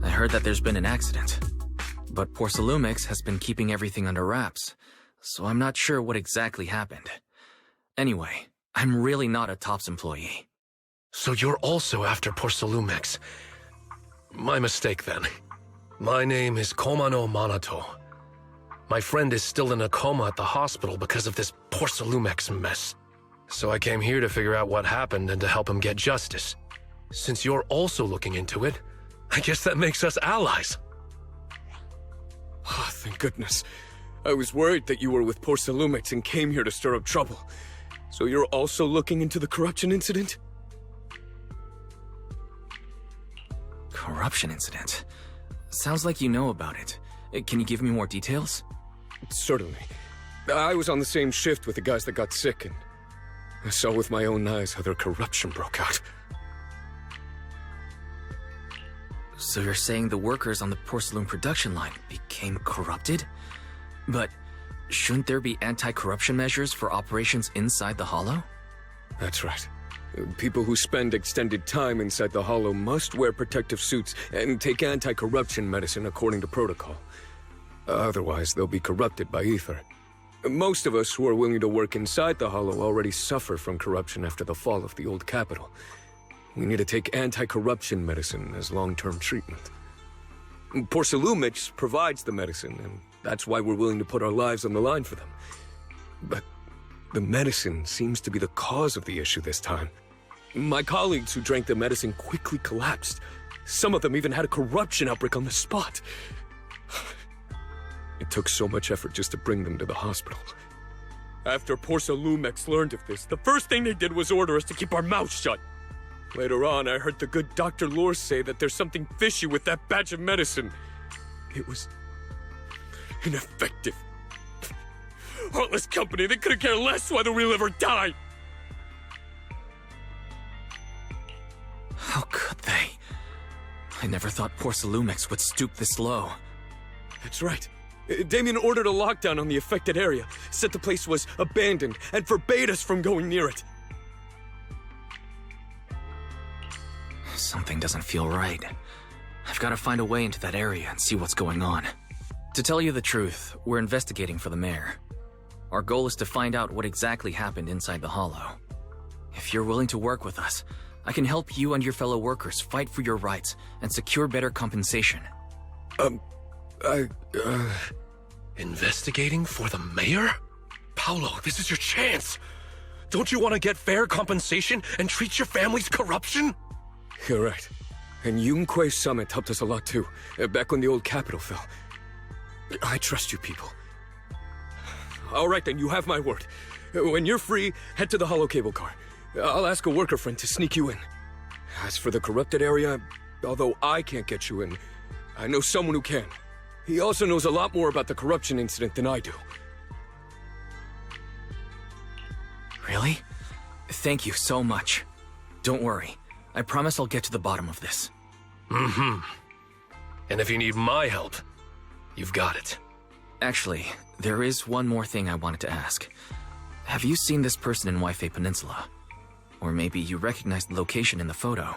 S1: I heard that there's been an accident. But Porcelumex has been keeping everything under wraps, so I'm not sure what exactly happened. Anyway, I'm really not a TOPS employee.
S14: So you're also after Porcelumex. My mistake then. My name is Komano Manato. My friend is still in a coma at the hospital because of this Porcelumex mess. So I came here to figure out what happened and to help him get justice. Since you're also looking into it, I guess that makes us allies.
S15: Oh, thank goodness. I was worried that you were with Porcelumex and came here to stir up trouble. So you're also looking into the corruption incident?
S1: Corruption incident? Sounds like you know about it. Can you give me more details?
S15: Certainly. I was on the same shift with the guys that got sick, and I saw with my own eyes how their corruption broke out.
S1: So you're saying the workers on the porcelain production line became corrupted? But shouldn't there be anti-corruption measures for operations inside the Hollow?
S15: That's right. People who spend extended time inside the Hollow must wear protective suits and take anti-corruption medicine according to protocol. Otherwise, they'll be corrupted by ether. Most of us who are willing to work inside the Hollow already suffer from corruption after the fall of the old capital. We need to take anti-corruption medicine as long-term treatment. Porcelumex provides the medicine, and that's why we're willing to put our lives on the line for them. But the medicine seems to be the cause of the issue this time. My colleagues who drank the medicine quickly collapsed. Some of them even had a corruption outbreak on the spot. It took so much effort just to bring them to the hospital. After Porcelumex learned of this, the first thing they did was order us to keep our mouths shut. Later on, I heard the good Dr. Lore say that there's something fishy with that batch of medicine. It was ineffective. Heartless company, they couldn't care less whether we live or die.
S1: How could they? I never thought Porcelumex would stoop this low.
S15: That's right. Damien ordered a lockdown on the affected area, said the place was abandoned, and forbade us from going near it.
S1: Something doesn't feel right. I've got to find a way into that area and see what's going on. To tell you the truth, we're investigating for the mayor. Our goal is to find out what exactly happened inside the Hollow. If you're willing to work with us, I can help you and your fellow workers fight for your rights and secure better compensation.
S14: Investigating for the mayor? Paolo, this is your chance. Don't you want to get fair compensation and treat your family's corruption?
S15: You're right. And Yunquay Summit helped us a lot too, back when the old capital fell. I trust you people. All right then, you have my word. When you're free, head to the hollow cable car. I'll ask a worker friend to sneak you in. As for the corrupted area, although I can't get you in, I know someone who can. He also knows a lot more about the corruption incident than I do.
S1: Really? Thank you so much. Don't worry. I promise I'll get to the bottom of this.
S14: Mm-hmm. And if you need my help, you've got it.
S1: Actually, there is one more thing I wanted to ask. Have you seen this person in Waifei Peninsula? Or maybe you recognize the location in the photo.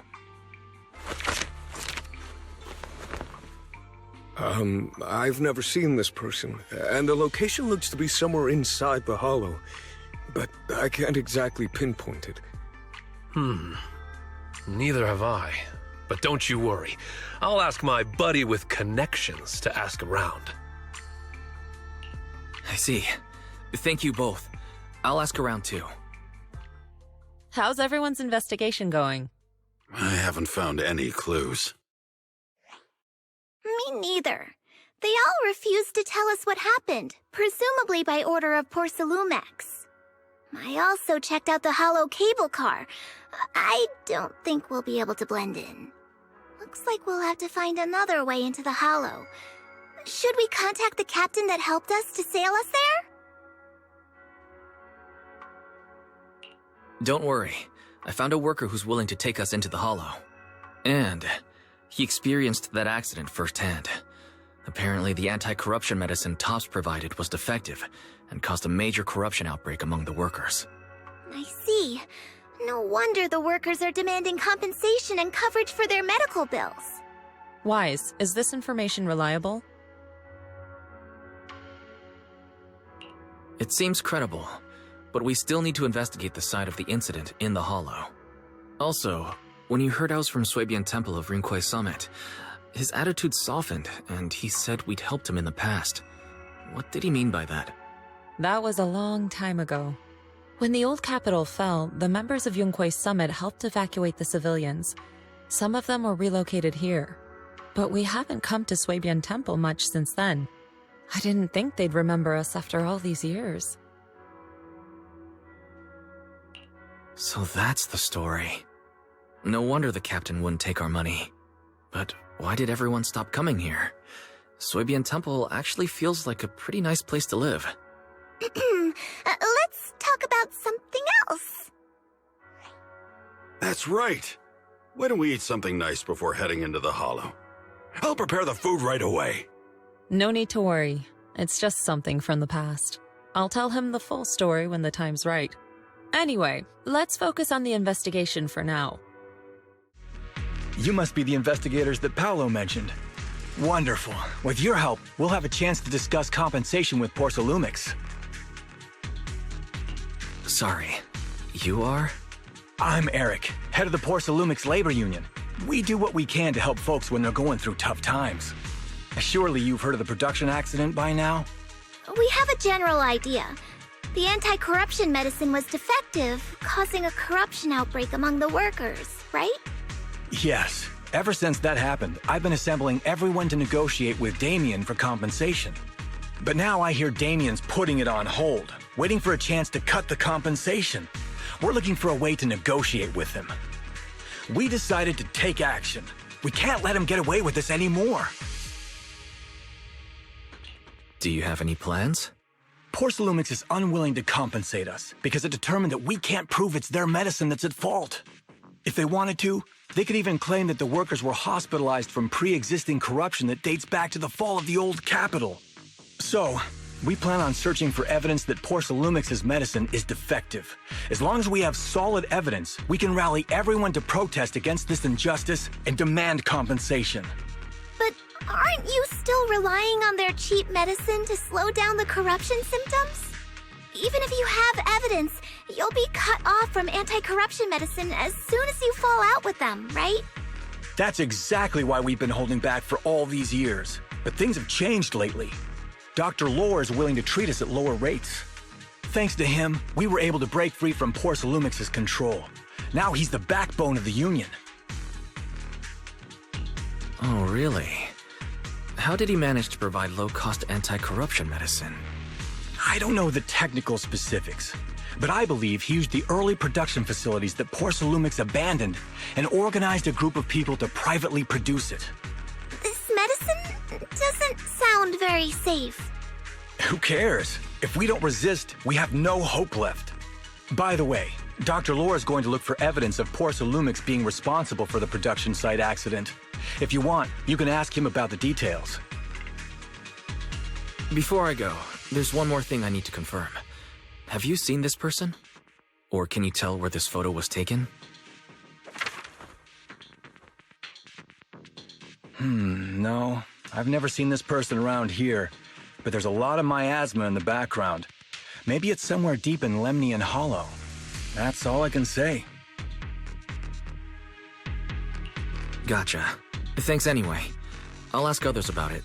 S15: I've never seen this person, and the location looks to be somewhere inside the hollow, but I can't exactly pinpoint it.
S14: Neither have I. But don't you worry. I'll ask my buddy with connections to ask around.
S1: I see. Thank you both. I'll ask around too.
S4: How's everyone's investigation going?
S8: I haven't found any clues.
S3: Me neither. They all refused to tell us what happened, presumably by order of Porcelumex. I also checked out the hollow cable car. I don't think we'll be able to blend in. Looks like we'll have to find another way into the hollow. Should we contact the captain that helped us to sail us there?
S1: Don't worry. I found a worker who's willing to take us into the hollow. And he experienced that accident firsthand. Apparently, the anti-corruption medicine Tops provided was defective and caused a major corruption outbreak among the workers.
S3: I see. No wonder the workers are demanding compensation and coverage for their medical bills.
S4: Wise, is this information reliable?
S1: It seems credible, but we still need to investigate the side of the incident in the hollow. Also, when you heard I was from Swabian Temple of Rinquay Summit, his attitude softened, and he said we'd helped him in the past. What did he mean by that?
S4: That was a long time ago. When the old capital fell, the members of Yunquay Summit helped evacuate the civilians. Some of them were relocated here. But we haven't come to Swabian Temple much since then. I didn't think they'd remember us after all these years.
S1: So that's the story. No wonder the captain wouldn't take our money. But why did everyone stop coming here? Swabian Temple actually feels like a pretty nice place to live.
S3: Let's talk about something else.
S8: That's right. Why don't we eat something nice before heading into the hollow? I'll prepare the food right away.
S4: No need to worry. It's just something from the past. I'll tell him the full story when the time's right. Anyway, let's focus on the investigation for now.
S16: You must be the investigators that Paolo mentioned. Wonderful. With your help, we'll have a chance to discuss compensation with Porcelumex.
S1: Sorry, you are?
S16: I'm Eric, head of the Porcelumex Labor Union. We do what we can to help folks when they're going through tough times. Surely you've heard of the production accident by now?
S3: We have a general idea. The anti-corruption medicine was defective, causing a corruption outbreak among the workers, right?
S16: Yes. Ever since that happened, I've been assembling everyone to negotiate with Damien for compensation. But now I hear Damien's putting it on hold, waiting for a chance to cut the compensation. We're looking for a way to negotiate with him. We decided to take action. We can't let him get away with this anymore.
S1: Do you have any plans?
S16: Porcelumex is unwilling to compensate us because it determined that we can't prove it's their medicine that's at fault. If they wanted to, they could even claim that the workers were hospitalized from pre-existing corruption that dates back to the fall of the old capital. So, we plan on searching for evidence that Porcelumex's medicine is defective. As long as we have solid evidence, we can rally everyone to protest against this injustice and demand compensation.
S3: But aren't you still relying on their cheap medicine to slow down the corruption symptoms? Even if you have evidence, you'll be cut off from anti-corruption medicine as soon as you fall out with them, right?
S16: That's exactly why we've been holding back for all these years. But things have changed lately. Dr. Lore is willing to treat us at lower rates. thanks to him, we were able to break free from Porcelumix's control. Now he's the backbone of the Union.
S1: Oh, really? How did he manage to provide low-cost anti-corruption medicine?
S16: I don't know the technical specifics, but I believe he used the early production facilities that Porcelumix abandoned and organized a group of people to privately produce it.
S3: This medicine doesn't sound very safe.
S16: Who cares? If we don't resist, we have no hope left. By the way, Dr. Lore is going to look for evidence of Porcelumix being responsible for the production site accident. If you want, you can ask him about the details.
S1: Before I go, there's one more thing I need to confirm. Have you seen this person? Or can you tell where this photo was taken?
S16: No. I've never seen this person around here, but there's a lot of miasma in the background. Maybe it's somewhere deep in Lemnian Hollow. That's all I can say.
S1: Gotcha. Thanks anyway. I'll ask others about it.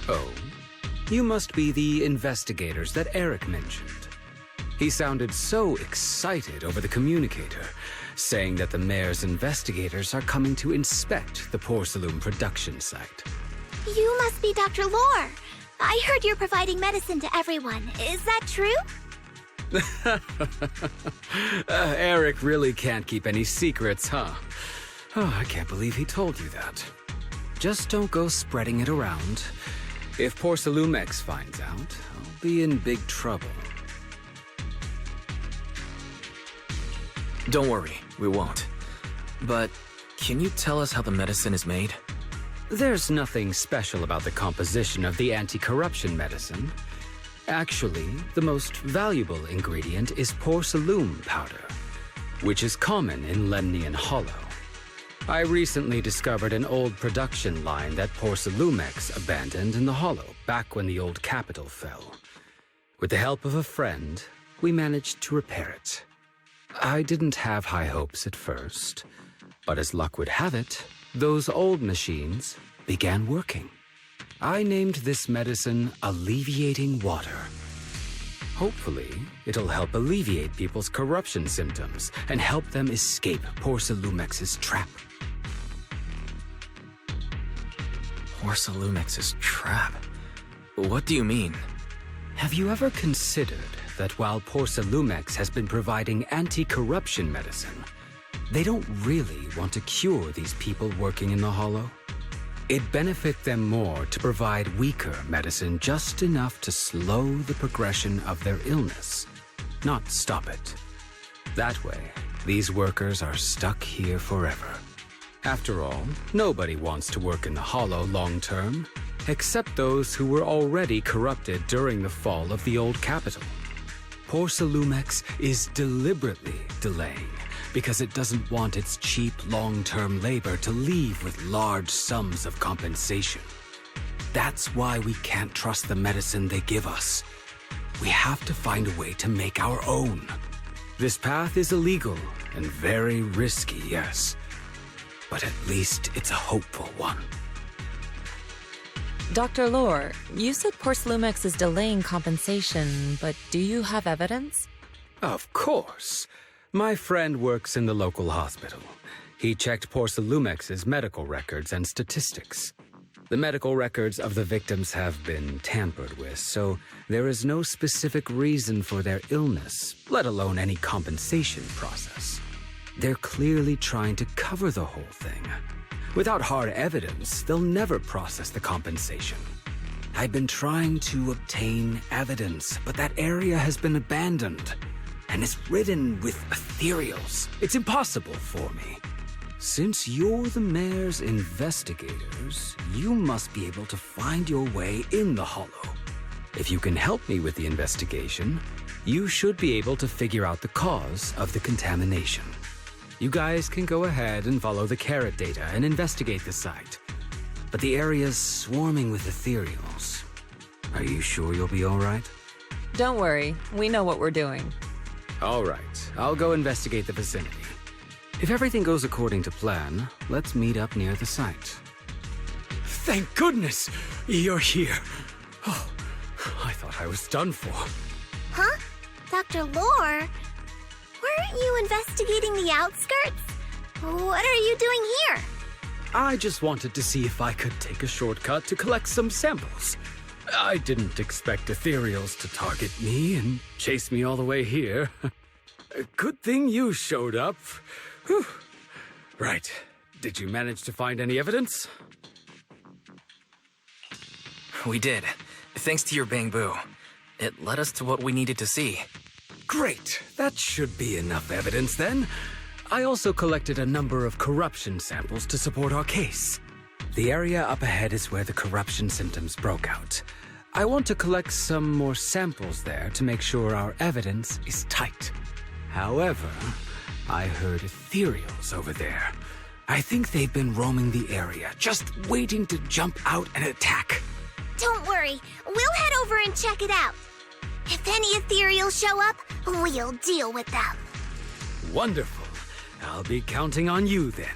S17: Oh, you must be the investigators that Eric mentioned. He sounded so excited over the communicator, saying that the mayor's investigators are coming to inspect the Porcelain production site.
S3: You must be Dr. Lore. I heard you're providing medicine to everyone. Is that true?
S17: Eric really can't keep any secrets, huh? Oh, I can't believe he told you that. Just don't go spreading it around. If Porcelumix finds out, I'll be in big trouble.
S1: Don't worry, we won't. But can you tell us how the medicine is made?
S17: There's nothing special about the composition of the anti-corruption medicine. Actually, the most valuable ingredient is porcelain powder, which is common in Lemnian Hollow. I recently discovered an old production line that Porcelumix abandoned in the Hollow back when the old capital fell. With the help of a friend, we managed to repair it. I didn't have high hopes at first, but as luck would have it, those old machines began working. I named this medicine Alleviating Water. Hopefully, it'll help alleviate people's corruption symptoms and help them escape Porcelumix's trap.
S1: Porcelumix's trap? What do you mean?
S17: Have you ever considered that while Porcelumix has been providing anti-corruption medicine, they don't really want to cure these people working in the Hollow? It'd benefit them more to provide weaker medicine just enough to slow the progression of their illness, not stop it. That way, these workers are stuck here forever. After all, nobody wants to work in the Hollow long term, except those who were already corrupted during the fall of the old capital. Porcelumix is deliberately delaying because it doesn't want its cheap long-term labor to leave with large sums of compensation. That's why we can't trust the medicine they give us. We have to find a way to make our own. This path is illegal and very risky, yes, but at least it's a hopeful one.
S4: Dr. Lore, you said Porcelumix is delaying compensation, but do you have evidence?
S17: Of course. My friend works in the local hospital. He checked Porcelumix's medical records and statistics. The medical records of the victims have been tampered with, so there is no specific reason for their illness, let alone any compensation process. They're clearly trying to cover the whole thing. Without hard evidence, they'll never process the compensation. I've been trying to obtain evidence, but that area has been abandoned. And it's ridden with ethereals. It's impossible for me. Since you're the mayor's investigators, you must be able to find your way in the Hollow. If you can help me with the investigation, you should be able to figure out the cause of the contamination. You guys can go ahead and follow the carrot data and investigate the site. But the area's swarming with ethereals. Are you sure you'll be all right?
S4: Don't worry, we know what we're doing.
S17: All right, I'll go investigate the vicinity. If everything goes according to plan, let's meet up near the site. thank goodness you're here. Oh, I thought I was done for.
S3: Huh? Dr. Lore? Weren't you investigating the outskirts? What are you doing here?
S17: I just wanted to see if I could take a shortcut to collect some samples. I didn't expect ethereals to target me and chase me all the way here. Good thing you showed up. Whew. Right. Did you manage to find any evidence?
S1: We did. Thanks to your bamboo. It led us to what we needed to see.
S17: Great. That should be enough evidence then. I also collected a number of corruption samples to support our case. The area up ahead is where the corruption symptoms broke out. I want to collect some more samples there to make sure our evidence is tight. However, I heard ethereals over there. I think they've been roaming the area, just waiting to jump out and attack.
S3: Don't worry, we'll head over and check it out. If any ethereals show up, we'll deal with them.
S17: Wonderful. I'll be counting on you then.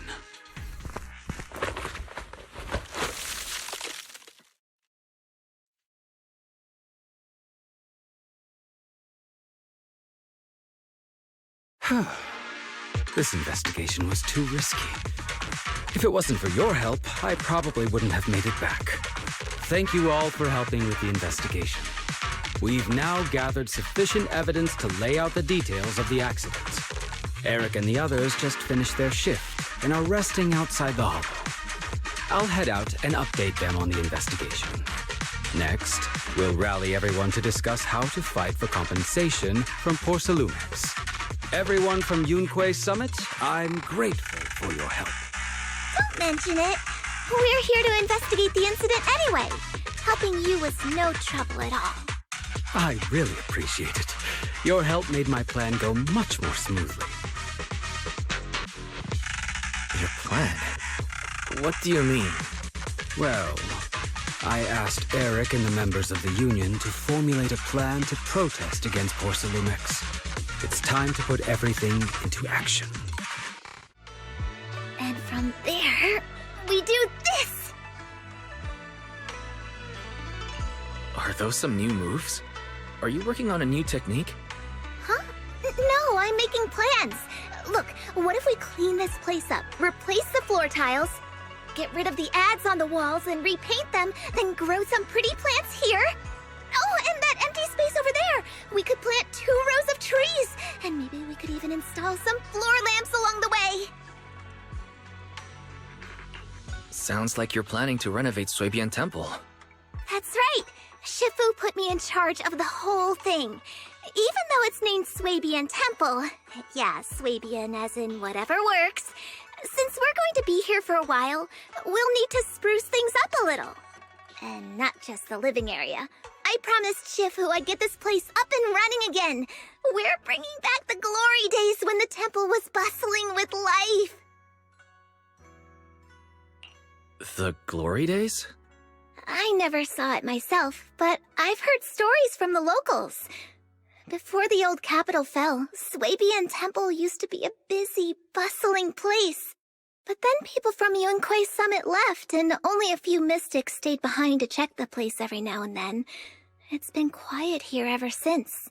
S17: This investigation was too risky. If it wasn't for your help, I probably wouldn't have made it back. Thank you all for helping with the investigation. We've now gathered sufficient evidence to lay out the details of the accident. Eric and the others just finished their shift and are resting outside the hall. I'll head out and update them on the investigation. Next, we'll rally everyone to discuss how to fight for compensation from Porcelumex. Everyone from Yunquay Summit, I'm grateful for your help.
S3: Don't mention it. We're here to investigate the incident anyway. Helping you was no trouble at all.
S17: I really appreciate it. Your help made my plan go much more smoothly.
S1: Your plan? What do you mean?
S17: Well, I asked Eric and the members of the Union to formulate a plan to protest against Porcelumex. It's time to put everything into action.
S3: And from there, we do this!
S1: Are those some new moves? Are you working on a new technique?
S3: Huh? No, I'm making plans. Look, what if we clean this place up, replace the floor tiles, get rid of the ads on the walls and repaint them, then grow some pretty plants here? Oh, and that empty space over there! We could plant 2 rows of trees, and maybe we could even install some floor lamps along the way.
S1: Sounds like you're planning to renovate Suibian Temple.
S3: That's right! Shifu put me in charge of the whole thing. Even though it's named Swabian Temple, yeah, Swabian as in whatever works, since we're going to be here for a while, we'll need to spruce things up a little. And not just the living area. I promised Shifu I'd get this place up and running again. We're bringing back the glory days when the temple was bustling with life.
S1: The glory days?
S3: I never saw it myself, but I've heard stories from the locals. Before the old capital fell, Swabian Temple used to be a busy, bustling place. But then people from Yunquay Summit left, and only a few mystics stayed behind to check the place every now and then. It's been quiet here ever since.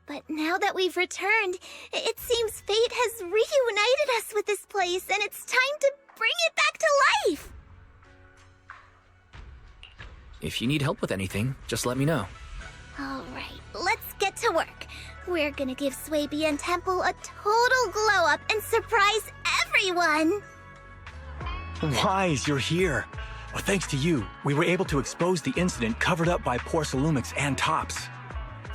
S3: But now that we've returned, it seems fate has reunited us with this place, and it's time to bring it back to life!
S1: If you need help with anything, just let me know.
S3: Alright, let's get to work. We're gonna give Swabian Temple a total glow-up and surprise everyone!
S16: Wise, you're here. Well, thanks to you, we were able to expose the incident covered up by Porcelumex and Tops.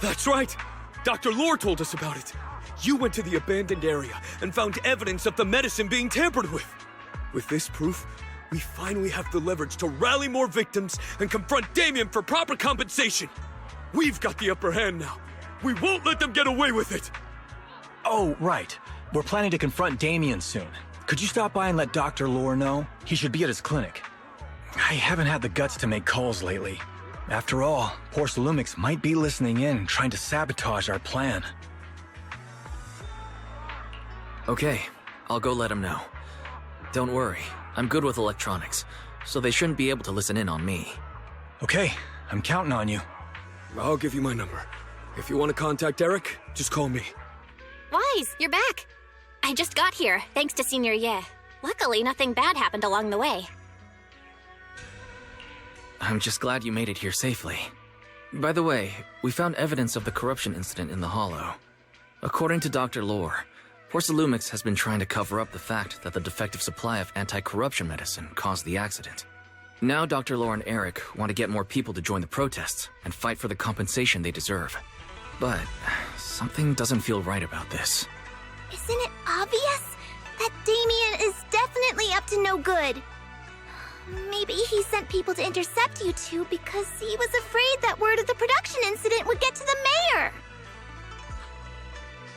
S14: That's right! Dr. Lore told us about it. You went to the abandoned area and found evidence of the medicine being tampered with. With this proof, we finally have the leverage to rally more victims and confront Damien for proper compensation. We've got the upper hand now. We won't let them get away with it.
S16: Oh, right. We're planning to confront Damien soon. Could you stop by and let Dr. Lore know? He should be at his clinic. I haven't had the guts to make calls lately. After all, Porcelumex might be listening in, trying to sabotage our plan.
S1: Okay, I'll go let him know. Don't worry, I'm good with electronics. so they shouldn't be able to listen in on me.
S16: Okay, I'm counting on you.
S15: I'll give you my number. If you want to contact Eric, just call me.
S2: Wise, you're back. I just got here, thanks to Senior Ye. Luckily, nothing bad happened along the way.
S1: I'm just glad you made it here safely. By the way, we found evidence of the corruption incident in the Hollow. According to Dr. Lore, Porcelumix has been trying to cover up the fact that the defective supply of anti-corruption medicine caused the accident. Now Dr. Lore and Eric want to get more people to join the protests and fight for the compensation they deserve. But something doesn't feel right about this.
S3: Isn't it obvious that Damien is definitely up to no good? Maybe he sent people to intercept you two because he was afraid that word of the production incident would get to the mayor.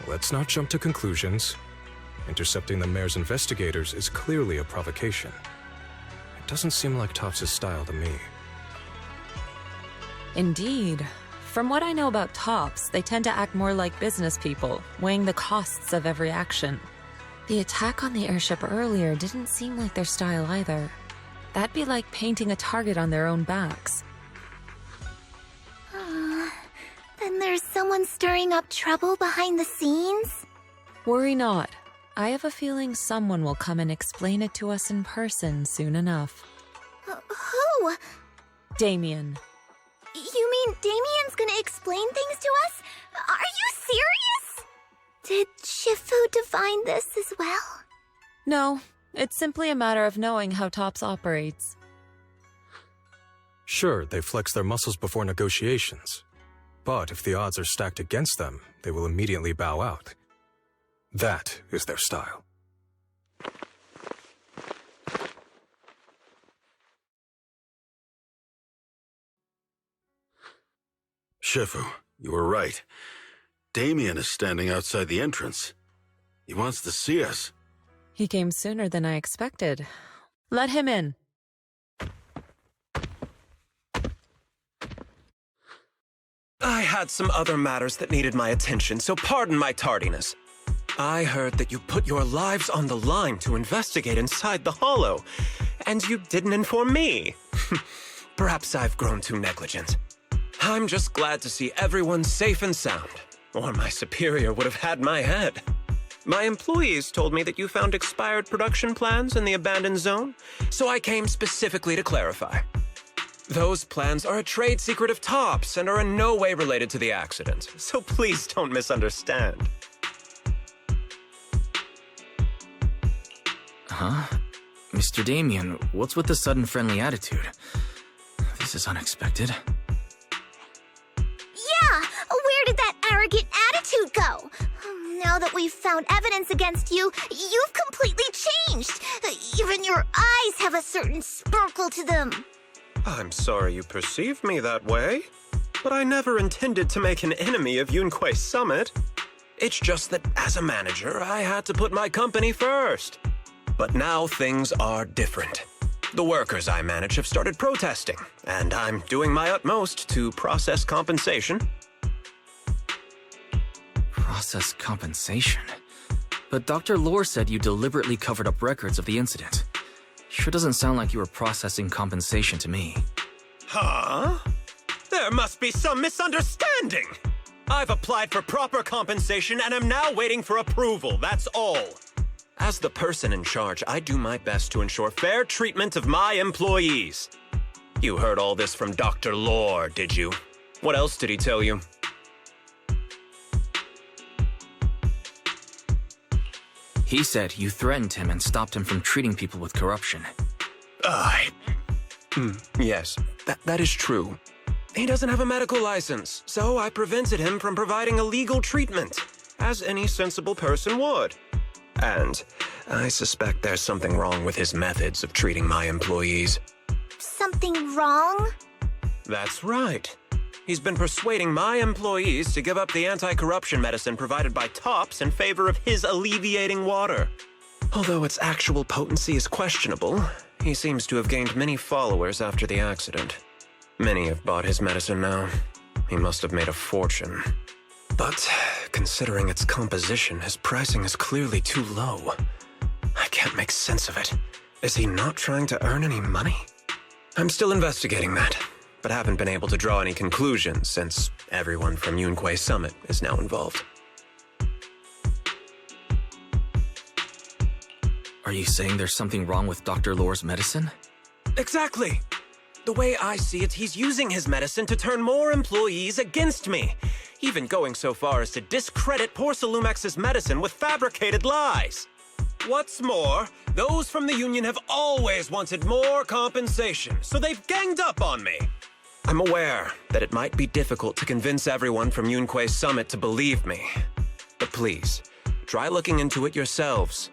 S12: Let's not jump to conclusions. Intercepting the mayor's investigators is clearly a provocation. It doesn't seem like Topps' style to me.
S4: Indeed. From what I know about Topps, they tend to act more like business people, weighing the costs of every action. The attack on the airship earlier didn't seem like their style either. That'd be like painting a target on their own backs.
S3: Then there's someone stirring up trouble behind the scenes?
S4: Worry not. I have a feeling someone will come and explain it to us in person soon enough.
S3: Who?
S4: Damien.
S3: You mean Damien's gonna explain things to us? Are you serious? Did Shifu divine this as well?
S4: No, it's simply a matter of knowing how Topps operates.
S12: Sure, they flex their muscles before negotiations. But if the odds are stacked against them, they will immediately bow out. That is their style.
S8: Shifu, you were right. Damien is standing outside the entrance. He wants to see us.
S4: He came sooner than I expected. Let him in.
S13: I had some other matters that needed my attention, so pardon my tardiness. I heard that you put your lives on the line to investigate inside the Hollow, and you didn't inform me. Perhaps I've grown too negligent. I'm just glad to see everyone safe and sound, or my superior would have had my head. My employees told me that you found expired production plans in the abandoned zone, so I came specifically to clarify. Those plans are a trade secret of Topps and are in no way related to the accident, so please don't misunderstand.
S1: Huh? Mr. Damien, what's with the sudden friendly attitude? This is unexpected.
S3: Yeah! Where did that arrogant attitude go? Now that we've found evidence against you, you've completely changed. Even your eyes have a certain sparkle to them.
S13: I'm sorry you perceive me that way, but I never intended to make an enemy of Yunquay Summit. It's just that as a manager, I had to put my company first. But now things are different. The workers I manage have started protesting, and I'm doing my utmost to process compensation.
S1: Process compensation? But Dr. Lore said you deliberately covered up records of the incident. Sure doesn't sound like you were processing compensation to me.
S13: Huh? There must be some misunderstanding. I've applied for proper compensation and am now waiting for approval, that's all. As the person in charge, I do my best to ensure fair treatment of my employees. You heard all this from Dr. Lore, did you? What else did he tell you?
S1: He said you threatened him and stopped him from treating people with corruption.
S13: Yes, that is true. He doesn't have a medical license, so I prevented him from providing a legal treatment, as any sensible person would. And I suspect there's something wrong with his methods of treating my employees.
S3: Something wrong?
S13: That's right. He's been persuading my employees to give up the anti-corruption medicine provided by Topps in favor of his alleviating water. Although its actual potency is questionable, he seems to have gained many followers after the accident. Many have bought his medicine now. He must have made a fortune. But considering its composition, his pricing is clearly too low. I can't make sense of it. Is he not trying to earn any money? I'm still investigating that, but haven't been able to draw any conclusions since everyone from Yunquay Summit is now involved.
S1: Are you saying there's something wrong with Dr. Lore's medicine?
S13: Exactly! The way I see it, he's using his medicine to turn more employees against me, even going so far as to discredit Porcelumex's medicine with fabricated lies. What's more, those from the union have always wanted more compensation, so they've ganged up on me. I'm aware that it might be difficult to convince everyone from Yunquay Summit to believe me, but please, try looking into it yourselves.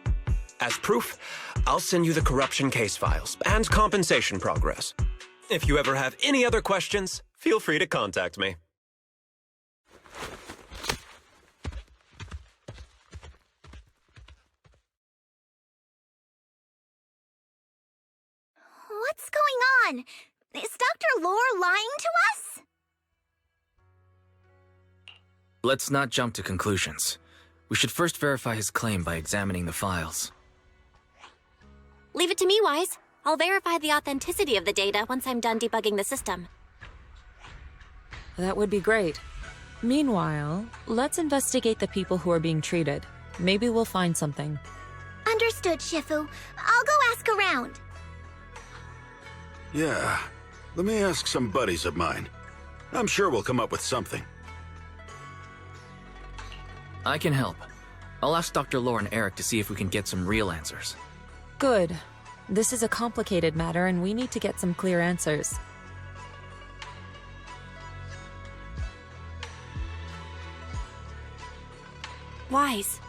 S13: As proof, I'll send you the corruption case files and compensation progress. If you ever have any other questions, feel free to contact me.
S3: What's going on? Is Dr. Lore lying to us?
S1: Let's not jump to conclusions. We should first verify his claim by examining the files.
S2: Leave it to me, Wise. I'll verify the authenticity of the data once I'm done debugging the system.
S18: That would be great. Meanwhile, let's investigate the people who are being treated. Maybe we'll find something.
S3: Understood, Shifu. I'll go ask around.
S8: Yeah, let me ask some buddies of mine. I'm sure we'll come up with something.
S1: I can help. I'll ask Dr. Lore and Eric to see if we can get some real answers.
S18: Good. This is a complicated matter and we need to get some clear answers.
S2: Wise,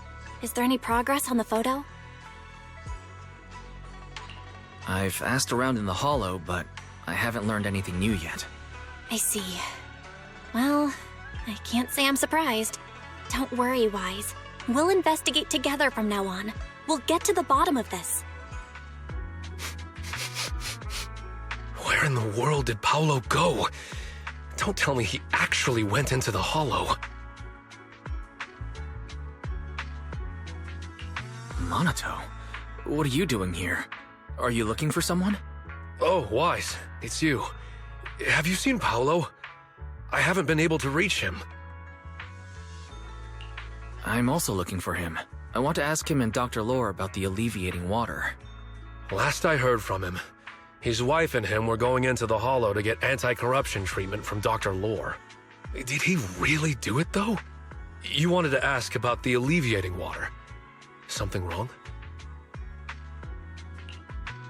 S2: is there any progress on the photo?
S1: I've asked around in the Hollow, but I haven't learned anything new yet.
S2: I see. Well, I can't say I'm surprised. Don't worry, Wise. We'll investigate together from now on. We'll get to the bottom of this.
S14: Where in the world did Paolo go? Don't tell me he actually went into the Hollow.
S1: Monato, what are you doing here? Are you looking for someone?
S14: Oh, Wise, it's you. Have you seen Paolo? I haven't been able to reach him.
S1: I'm also looking for him. I want to ask him and Dr. Lore about the alleviating water.
S14: Last I heard from him, his wife and him were going into the Hollow to get anti-corruption treatment from Dr. Lore. Did he really do it, though? You wanted to ask about the alleviating water. Something wrong?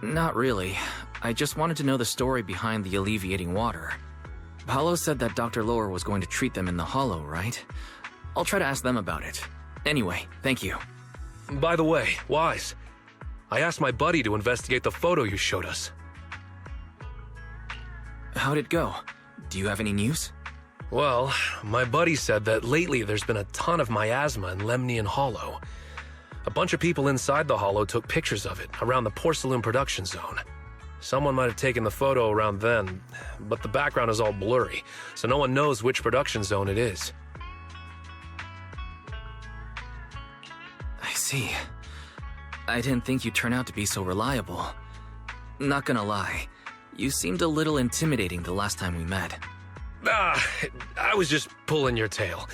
S1: Not really. I just wanted to know the story behind the alleviating water. Paolo said that Dr. Lore was going to treat them in the Hollow, right? I'll try to ask them about it. Anyway, thank you.
S14: By the way, Wise, I asked my buddy to investigate the photo you showed us.
S1: How'd it go? Do you have any news?
S14: Well, my buddy said that lately there's been a ton of miasma in Lemnian Hollow. A bunch of people inside the Hollow took pictures of it around the Porcelain production zone. Someone might have taken the photo around then, but the background is all blurry, so no one knows which production zone it is.
S1: I see. I didn't think you'd turn out to be so reliable. Not gonna lie, you seemed a little intimidating the last time we met.
S14: I was just pulling your tail.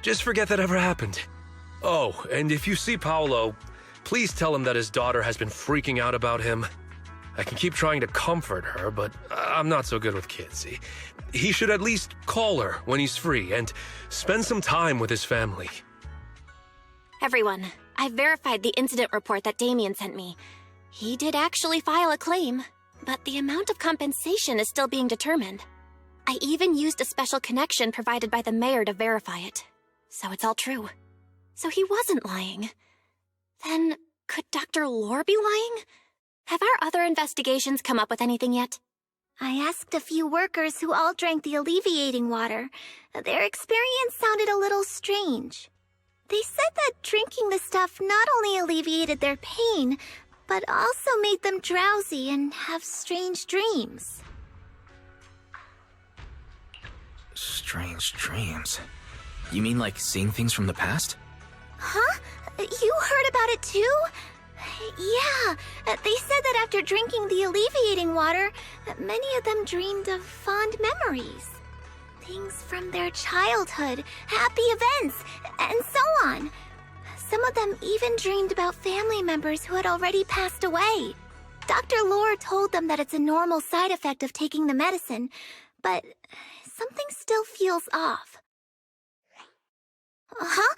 S14: Just forget that ever happened. Oh, and if you see Paolo, please tell him that his daughter has been freaking out about him. I can keep trying to comfort her, but I'm not so good with kids. He should at least call her when he's free and spend some time with his family.
S2: Everyone, I've verified the incident report that Damien sent me. He did actually file a claim, but the amount of compensation is still being determined. I even used a special connection provided by the mayor to verify it. So it's all true. So he wasn't lying. Then, could Dr. Lore be lying? Have our other investigations come up with anything yet?
S3: I asked a few workers who all drank the alleviating water. Their experience sounded a little strange. They said that drinking the stuff not only alleviated their pain, but also made them drowsy and have strange dreams.
S1: Strange dreams? You mean like seeing things from the past?
S3: Huh? You heard about it too? Yeah, they said that after drinking the alleviating water, many of them dreamed of fond memories. Things from their childhood, happy events, and so on. Some of them even dreamed about family members who had already passed away. Dr. Lore told them that it's a normal side effect of taking the medicine, but something still feels off. Huh?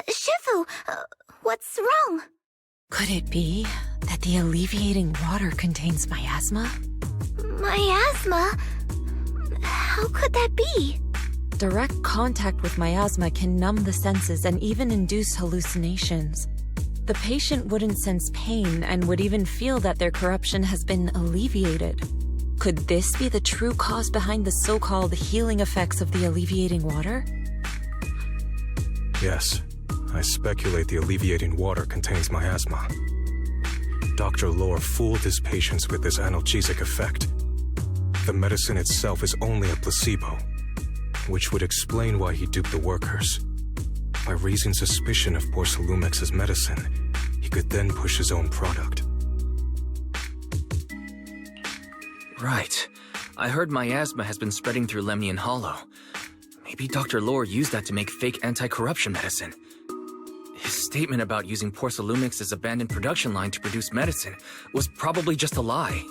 S3: Shifu, what's wrong?
S18: Could it be that the alleviating water contains miasma?
S3: Miasma? How could that be?
S18: Direct contact with miasma can numb the senses and even induce hallucinations. The patient wouldn't sense pain and would even feel that their corruption has been alleviated. Could this be the true cause behind the so-called healing effects of the alleviating water?
S12: Yes, I speculate the alleviating water contains miasma. Dr. Lore fooled his patients with this analgesic effect. The medicine itself is only a placebo, which would explain why he duped the workers. By raising suspicion of Porcelumex's medicine, he could then push his own product.
S1: Right. I heard miasma has been spreading through Lemnian Hollow. Maybe Dr. Lore used that to make fake anti-corruption medicine. His statement about using Porcelumex's abandoned production line to produce medicine was probably just a lie.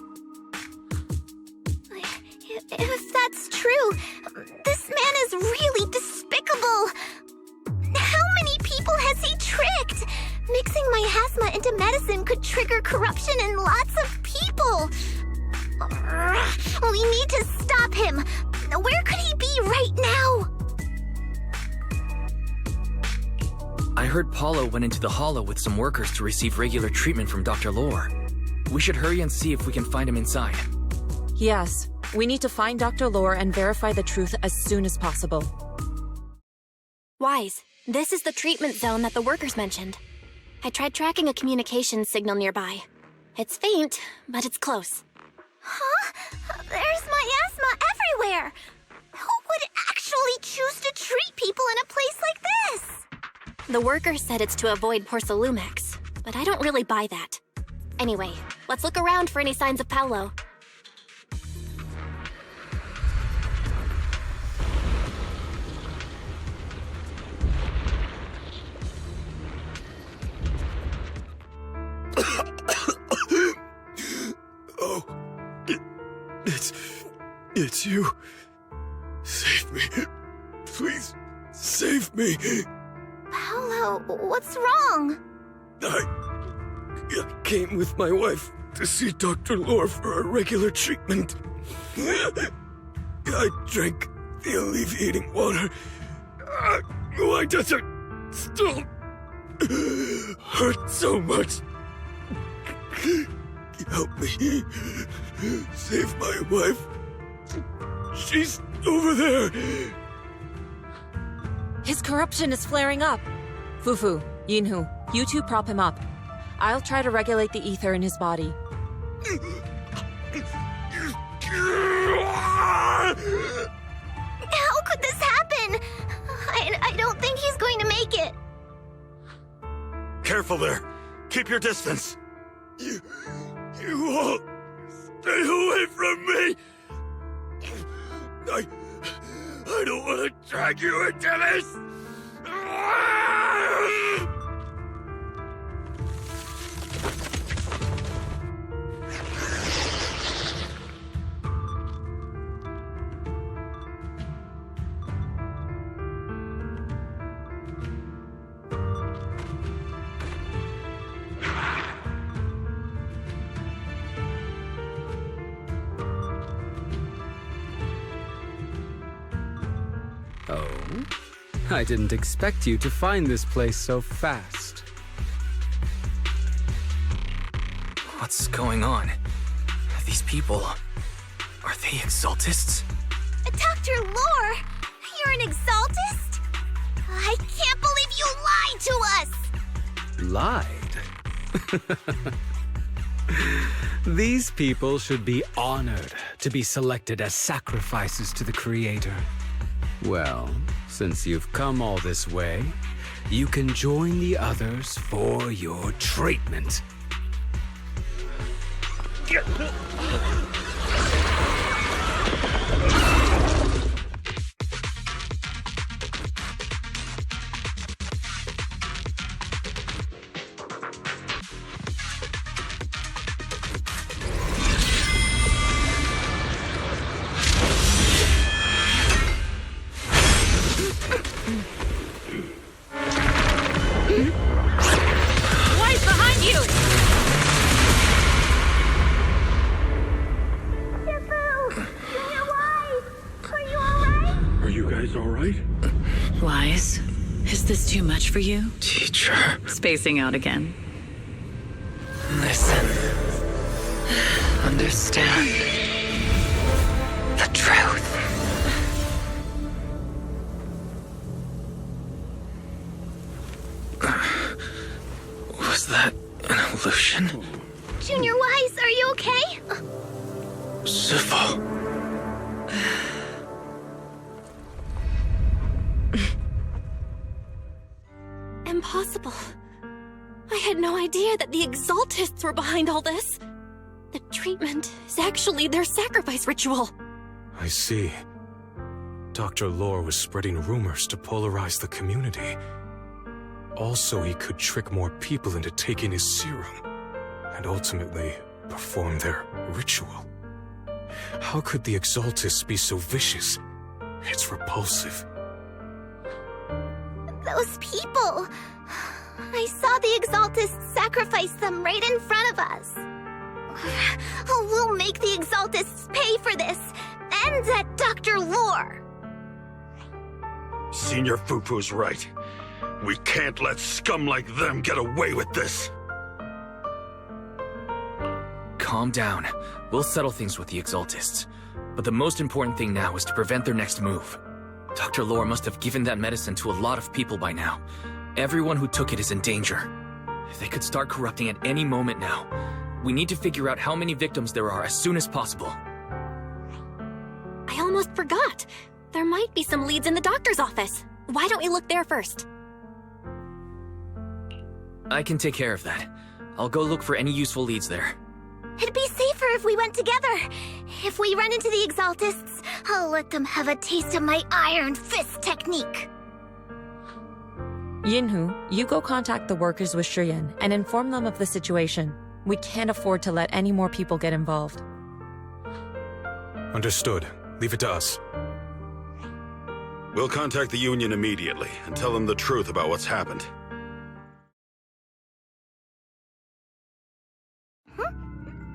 S3: If that's true, this man is really despicable. How many people has he tricked? Mixing miasma into medicine could trigger corruption in lots of people. We need to stop him. Where could he be right now?
S1: I heard Paulo went into the Hollow with some workers to receive regular treatment from Dr. Lore. We should hurry and see if we can find him inside.
S18: Yes, we need to find Dr. Lore and verify the truth as soon as possible.
S2: Wise, this is the treatment zone that the workers mentioned. I tried tracking a communications signal nearby. It's faint, but it's close.
S3: Huh? There's miasma everywhere! Who would actually choose to treat people in a place like this?
S2: The workers said it's to avoid Porcelumex, but I don't really buy that. Anyway, let's look around for any signs of Paulo.
S8: Oh, it's you. Save me. Please, save me.
S3: Paulo, what's wrong?
S8: I came with my wife to see Dr. Lore for a regular treatment. I drank the alleviating water. Why does it still hurt so much? Help me. Save my wife. She's over there.
S18: His corruption is flaring up. Fufu, Yinhu, you two prop him up. I'll try to regulate the ether in his body.
S3: How could this happen? I don't think he's going to make it.
S8: Careful there. Keep your distance. You all stay away from me. I don't want to drag you into this.
S17: Oh? I didn't expect you to find this place so fast.
S1: What's going on? These people... are they exaltists?
S3: Dr. Lore, you're an exaltist? I can't believe you lied to us!
S17: Lied? These people should be honored to be selected as sacrifices to the Creator. Well, since you've come all this way, you can join the others for your treatment.
S18: Wise behind you!
S8: Are you guys all right?
S19: Wise, is this too much for you?
S1: Teacher.
S19: Spacing out again.
S1: Listen.
S19: Understand the truth.
S1: Was that an illusion?
S3: Junior Wise, are you okay?
S1: Sifu.
S2: Impossible. I had no idea that the Exaltists were behind all this. The treatment is actually their sacrifice ritual.
S12: I see. Dr. Lore was spreading rumors to polarize the community. Also, he could trick more people into taking his serum, and ultimately perform their ritual. How could the Exaltists be so vicious? It's repulsive.
S3: Those people. I saw the Exaltists sacrifice them right in front of us. We'll make the Exaltists pay for this. And that Dr. Lore.
S8: Senior Fufu's right. We can't let scum like them get away with this.
S1: Calm down. We'll settle things with the Exaltists. But the most important thing now is to prevent their next move. Dr. Lore must have given that medicine to a lot of people by now. Everyone who took it is in danger. They could start corrupting at any moment now. We need to figure out how many victims there are as soon as possible.
S2: I almost forgot. There might be some leads in the doctor's office. Why don't we look there first?
S1: I can take care of that. I'll go look for any useful leads there.
S3: It'd be safer if we went together. If we run into the Exaltists, I'll let them have a taste of my iron fist technique.
S18: Yinhu, you go contact the workers with Shiyan and inform them of the situation. We can't afford to let any more people get involved.
S12: Understood. Leave it to us.
S8: We'll contact the Union immediately and tell them the truth about what's happened.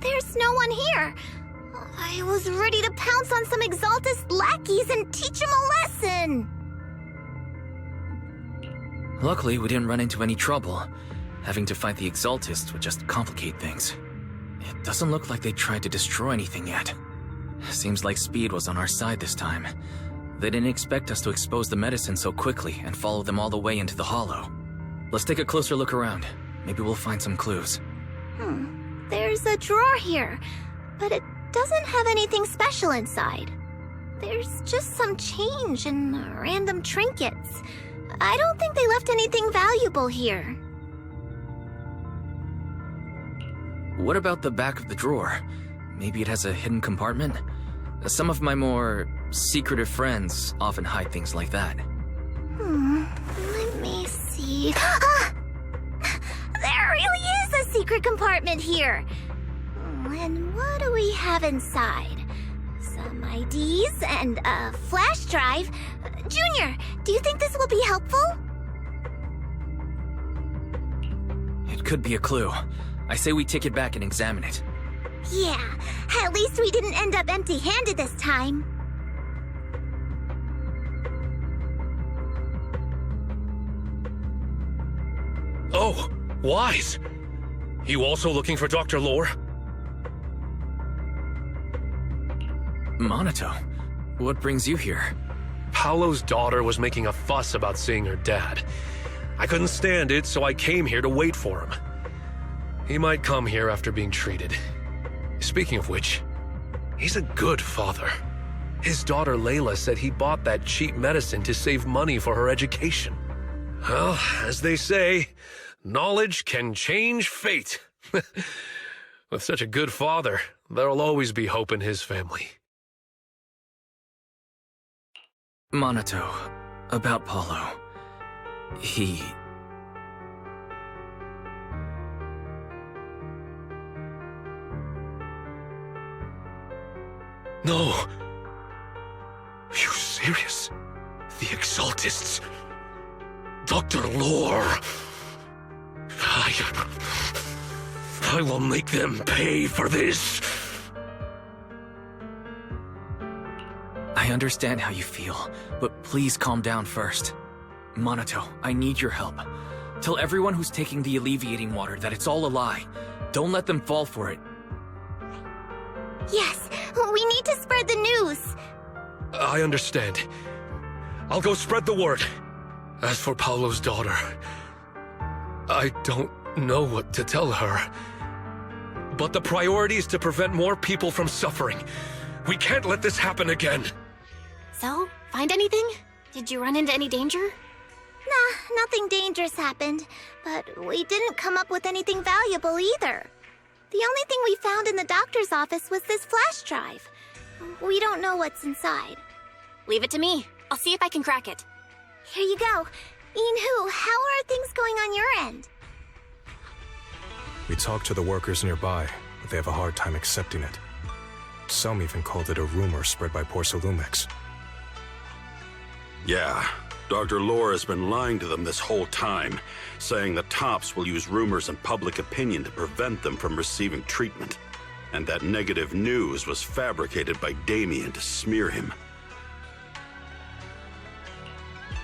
S3: There's no one here. I was ready to pounce on some Exaltist lackeys and teach them a lesson.
S1: Luckily, we didn't run into any trouble. Having to fight the Exaltists would just complicate things. It doesn't look like they tried to destroy anything yet. Seems like speed was on our side this time. They didn't expect us to expose the medicine so quickly and follow them all the way into the hollow. Let's take a closer look around. Maybe we'll find some clues.
S3: There's a drawer here, but it doesn't have anything special inside. There's just some change and random trinkets. I don't think they left anything valuable here.
S1: What about the back of the drawer? Maybe it has a hidden compartment? Some of my more secretive friends often hide things like that.
S3: Let me see. There really is a secret compartment here. And what do we have inside? Some IDs and a flash drive. Junior, do you think this will be helpful?
S1: It could be a clue. I say we take it back and examine it.
S3: Yeah, at least we didn't end up empty-handed this time.
S14: Oh, Wise! You also looking for Dr. Lore?
S1: Monato, what brings you here?
S14: Paolo's daughter was making a fuss about seeing her dad. I couldn't stand it, so I came here to wait for him. He might come here after being treated. Speaking of which, he's a good father. His daughter Layla said he bought that cheap medicine to save money for her education. Well, as they say, knowledge can change fate. With such a good father, there'll always be hope in his family.
S1: Monato, about Paulo. He...
S14: No. Are you serious? The Exaltists? Dr. Lore? I will make them pay for this.
S1: I understand how you feel, but please calm down first. Monato, I need your help. Tell everyone who's taking the alleviating water that it's all a lie. Don't let them fall for it.
S3: Yes, we need to spread the news.
S14: I understand. I'll go spread the word. As for Paulo's daughter, I don't know what to tell her. But the priority is to prevent more people from suffering. We can't let this happen again.
S2: So, find anything? Did you run into any danger?
S3: Nah, nothing dangerous happened, but we didn't come up with anything valuable either. The only thing we found in the doctor's office was this flash drive. We don't know what's inside.
S2: Leave it to me. I'll see if I can crack it.
S3: Here you go. Inhu, how are things going on your end?
S12: We talked to the workers nearby, but they have a hard time accepting it. Some even called it a rumor spread by Porcelumex.
S8: Yeah, Dr. Lore has been lying to them this whole time, saying the Tops will use rumors and public opinion to prevent them from receiving treatment. And that negative news was fabricated by Damien to smear him.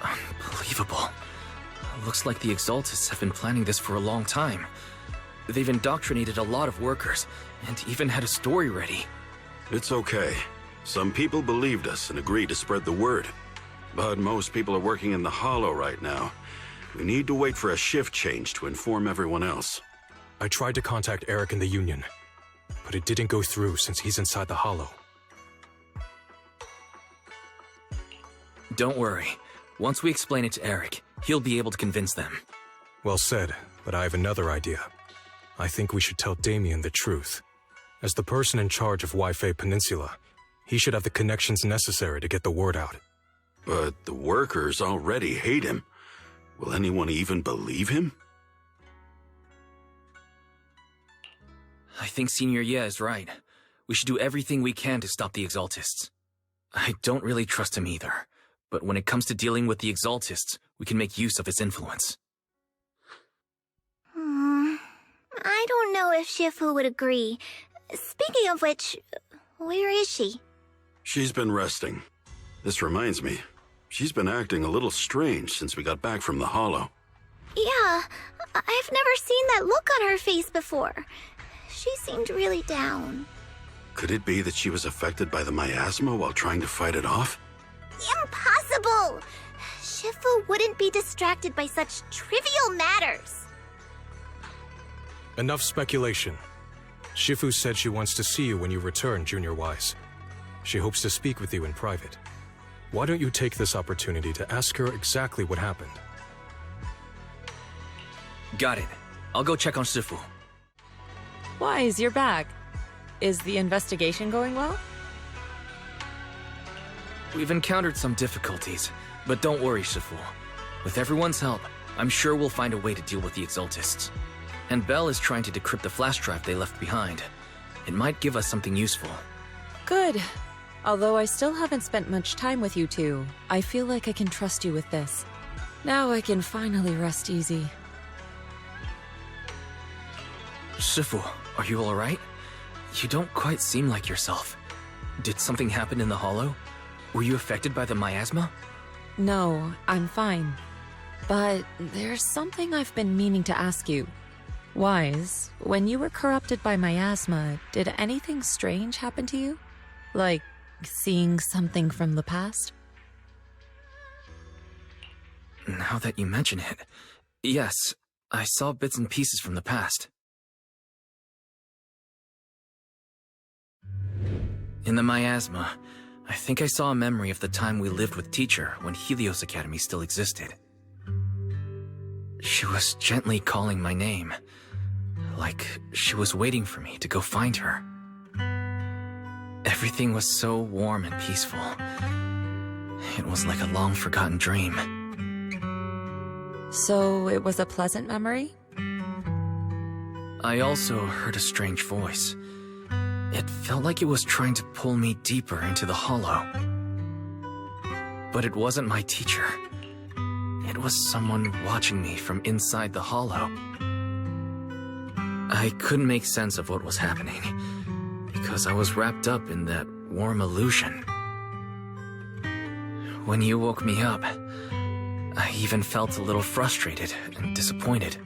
S1: Unbelievable. Looks like the Exaltists have been planning this for a long time. They've indoctrinated a lot of workers, and even had a story ready.
S8: It's okay. Some people believed us and agreed to spread the word. But most people are working in the Hollow right now. We need to wait for a shift change to inform everyone else.
S12: I tried to contact Eric in the Union, but it didn't go through since he's inside the Hollow.
S1: Don't worry. Once we explain it to Eric, he'll be able to convince them.
S12: Well said, but I have another idea. I think we should tell Damien the truth. As the person in charge of Waifei Peninsula, he should have the connections necessary to get the word out.
S8: But the workers already hate him. Will anyone even believe him?
S1: I think Senior Ye is right. We should do everything we can to stop the Exaltists. I don't really trust him either, but when it comes to dealing with the Exaltists, we can make use of his influence.
S3: I don't know if Shifu would agree. Speaking of which, where is she?
S8: She's been resting. This reminds me, she's been acting a little strange since we got back from the Hollow.
S3: Yeah, I've never seen that look on her face before. She seemed really down.
S8: Could it be that she was affected by the miasma while trying to fight it off?
S3: Impossible! Shifu wouldn't be distracted by such trivial matters.
S12: Enough speculation. Shifu said she wants to see you when you return, Junior Wise. She hopes to speak with you in private. Why don't you take this opportunity to ask her exactly what happened?
S1: Got it. I'll go check on Shifu.
S18: Wise, you're back. Is the investigation going well?
S1: We've encountered some difficulties, but don't worry, Shifu. With everyone's help, I'm sure we'll find a way to deal with the Exaltists. And Belle is trying to decrypt the flash drive they left behind. It might give us something useful.
S18: Good. Although I still haven't spent much time with you two, I feel like I can trust you with this. Now I can finally rest easy.
S1: Shifu, are you alright? You don't quite seem like yourself. Did something happen in the Hollow? Were you affected by the miasma?
S18: No, I'm fine. But there's something I've been meaning to ask you. Wise, when you were corrupted by miasma, did anything strange happen to you? Like seeing something from the past?
S1: Now that you mention it, yes, I saw bits and pieces from the past. In the miasma, I think I saw a memory of the time we lived with Teacher when Helios Academy still existed. She was gently calling my name, like she was waiting for me to go find her. Everything was so warm and peaceful. It was like a long-forgotten dream.
S18: So it was a pleasant memory?
S1: I also heard a strange voice. It felt like it was trying to pull me deeper into the hollow. But it wasn't my teacher. It was someone watching me from inside the hollow. I couldn't make sense of what was happening, because I was wrapped up in that warm illusion. When you woke me up, I even felt a little frustrated and disappointed.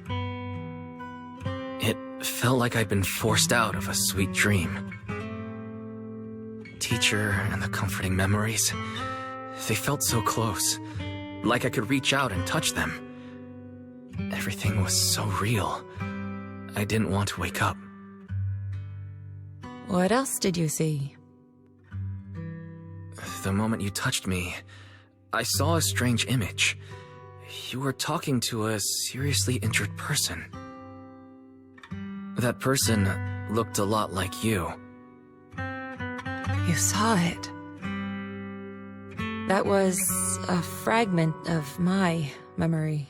S1: It felt like I'd been forced out of a sweet dream. Teacher and the comforting memories, they felt so close, like I could reach out and touch them. Everything was so real. I didn't want to wake up.
S18: What else did you see?
S1: The moment you touched me, I saw a strange image. You were talking to a seriously injured person. That person looked a lot like you.
S18: You saw it. That was a fragment of my memory.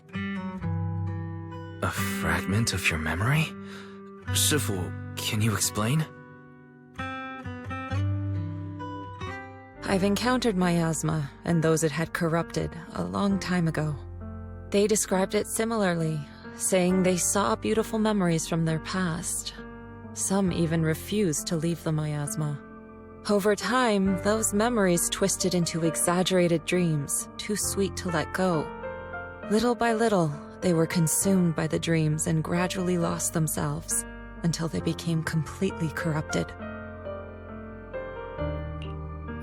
S1: A fragment of your memory? Shifu, can you explain?
S18: I've encountered miasma and those it had corrupted a long time ago. They described it similarly, saying they saw beautiful memories from their past. Some even refused to leave the miasma. Over time, those memories twisted into exaggerated dreams, too sweet to let go. Little by little, they were consumed by the dreams and gradually lost themselves, until they became completely corrupted.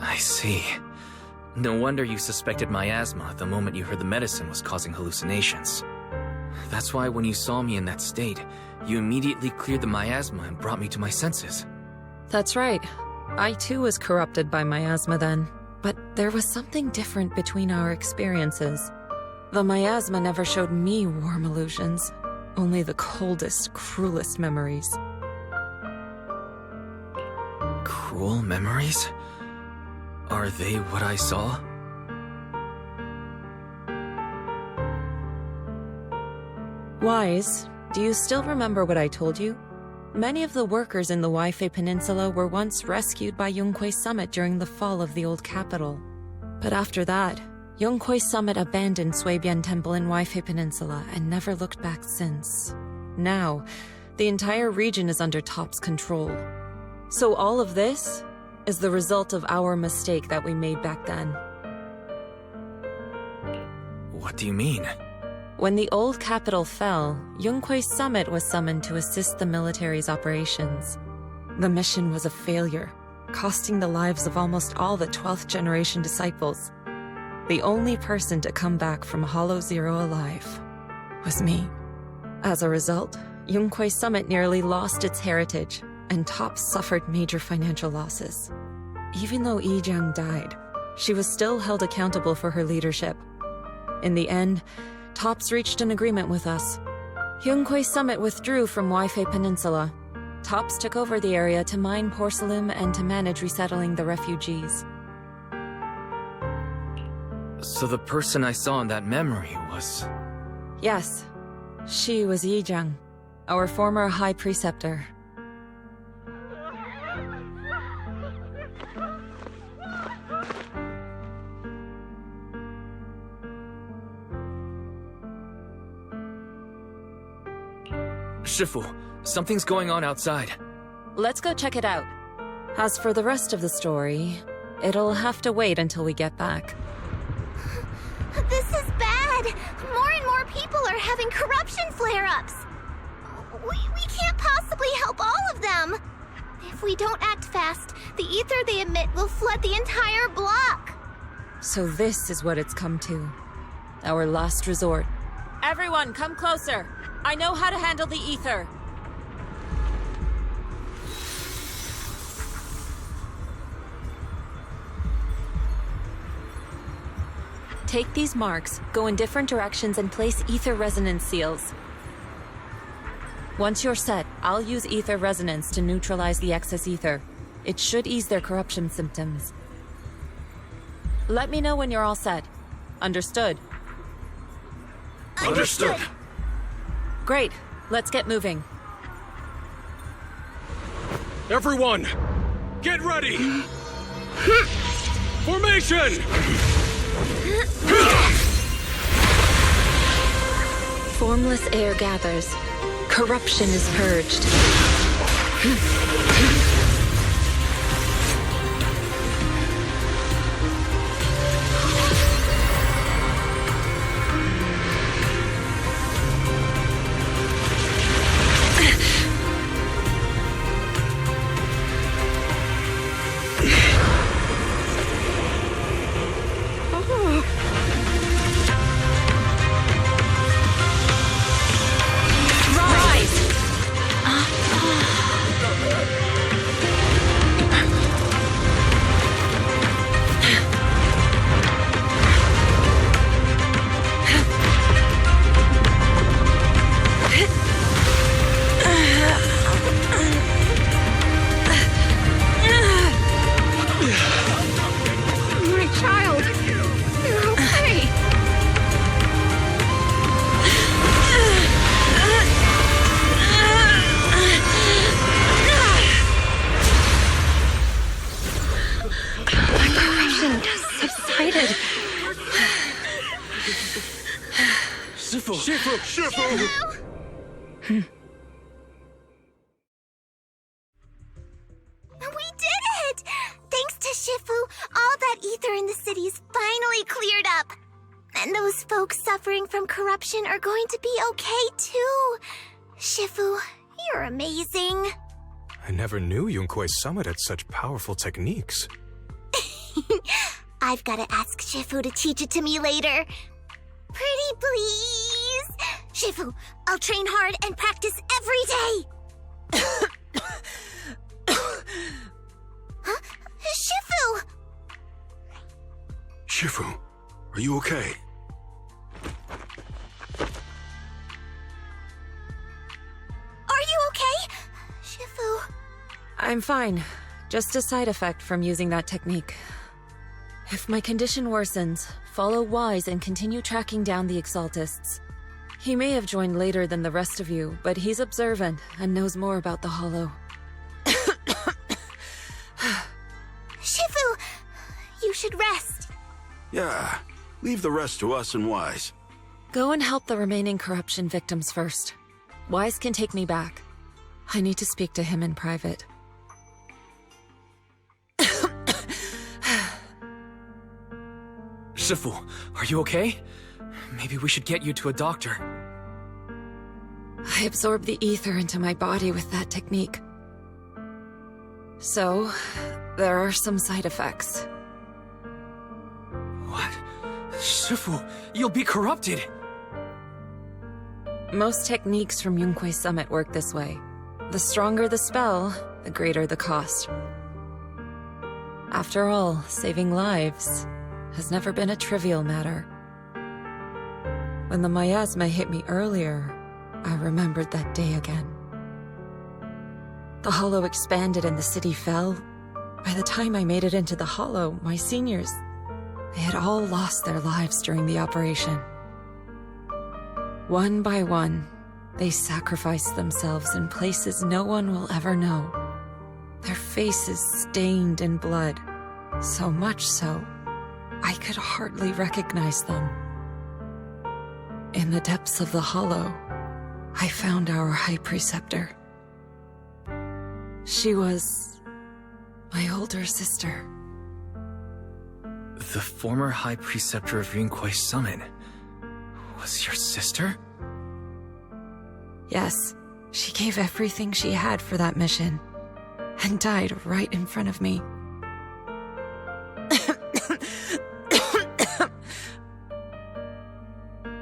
S1: I see. No wonder you suspected miasma the moment you heard the medicine was causing hallucinations. That's why when you saw me in that state, you immediately cleared the miasma and brought me to my senses.
S18: That's right. I too was corrupted by miasma then, but there was something different between our experiences. The miasma never showed me warm illusions, only the coldest, cruelest memories.
S1: Cruel memories? Are they what I saw?
S18: Wise, do you still remember what I told you? Many of the workers in the Waifei Peninsula were once rescued by Yunquei Summit during the fall of the old capital. But after that, Yunquei Summit abandoned Suibian Temple in Waifei Peninsula and never looked back since. Now, the entire region is under Top's control. So all of this is the result of our mistake that we made back then.
S1: What do you mean?
S18: When the old capital fell, Yunquei Summit was summoned to assist the military's operations. The mission was a failure, costing the lives of almost all the 12th generation disciples. The only person to come back from Hollow Zero alive was me. As a result, Yunquei Summit nearly lost its heritage, and Top suffered major financial losses. Even though Yi Jiang died, she was still held accountable for her leadership. In the end, Tops reached an agreement with us. Yunquei Summit withdrew from Waifei Peninsula. Tops took over the area to mine porcelain and to manage resettling the refugees.
S1: So the person I saw in that memory was...
S18: Yes, she was Yi Jiang, our former High Preceptor.
S1: Shifu, something's going on outside.
S18: Let's go check it out. As for the rest of the story, it'll have to wait until we get back.
S3: This is bad! More and more people are having corruption flare-ups! We can't possibly help all of them! If we don't act fast, the ether they emit will flood the entire block!
S18: So this is what it's come to. Our last resort. Everyone, come closer! I know how to handle the ether! Take these marks, go in different directions, and place ether resonance seals. Once you're set, I'll use ether resonance to neutralize the excess ether. It should ease their corruption symptoms. Let me know when you're all set. Understood?
S8: Understood.
S18: Great. Let's get moving.
S14: Everyone, get ready! Formation!
S4: Formless air gathers. Corruption is purged.
S3: We did it! Thanks to Shifu, all that ether in the city's finally cleared up. And those folks suffering from corruption are going to be okay too. Shifu, you're amazing.
S12: I never knew Yunquei Summit had such powerful techniques.
S3: I've got to ask Shifu to teach it to me later. Pretty please. Shifu, I'll train hard and practice every day. Huh? Shifu!
S8: Shifu, are you okay?
S3: Are you okay? Shifu...
S18: I'm fine. Just a side effect from using that technique. If my condition worsens, follow Wise and continue tracking down the Exaltists. He may have joined later than the rest of you, but he's observant and knows more about the Hollow.
S3: Shifu! You should rest.
S8: Yeah, leave the rest to us and Wise.
S18: Go and help the remaining corruption victims first. Wise can take me back. I need to speak to him in private.
S1: Shifu, are you okay? Maybe we should get you to a doctor.
S18: I absorbed the ether into my body with that technique. So, there are some side effects.
S1: What? Shifu, you'll be corrupted!
S18: Most techniques from Yunquei Summit work this way. The stronger the spell, the greater the cost. After all, saving lives has never been a trivial matter. When the miasma hit me earlier, I remembered that day again. The Hollow expanded and the city fell. By the time I made it into the Hollow, my seniors, they had all lost their lives during the operation. One by one, they sacrificed themselves in places no one will ever know. Their faces stained in blood, so much so, I could hardly recognize them. In the depths of the Hollow, I found our High Preceptor. She was my older sister.
S1: The former High Preceptor of Yunquei Summit was your sister?
S18: Yes, she gave everything she had for that mission, and died right in front of me.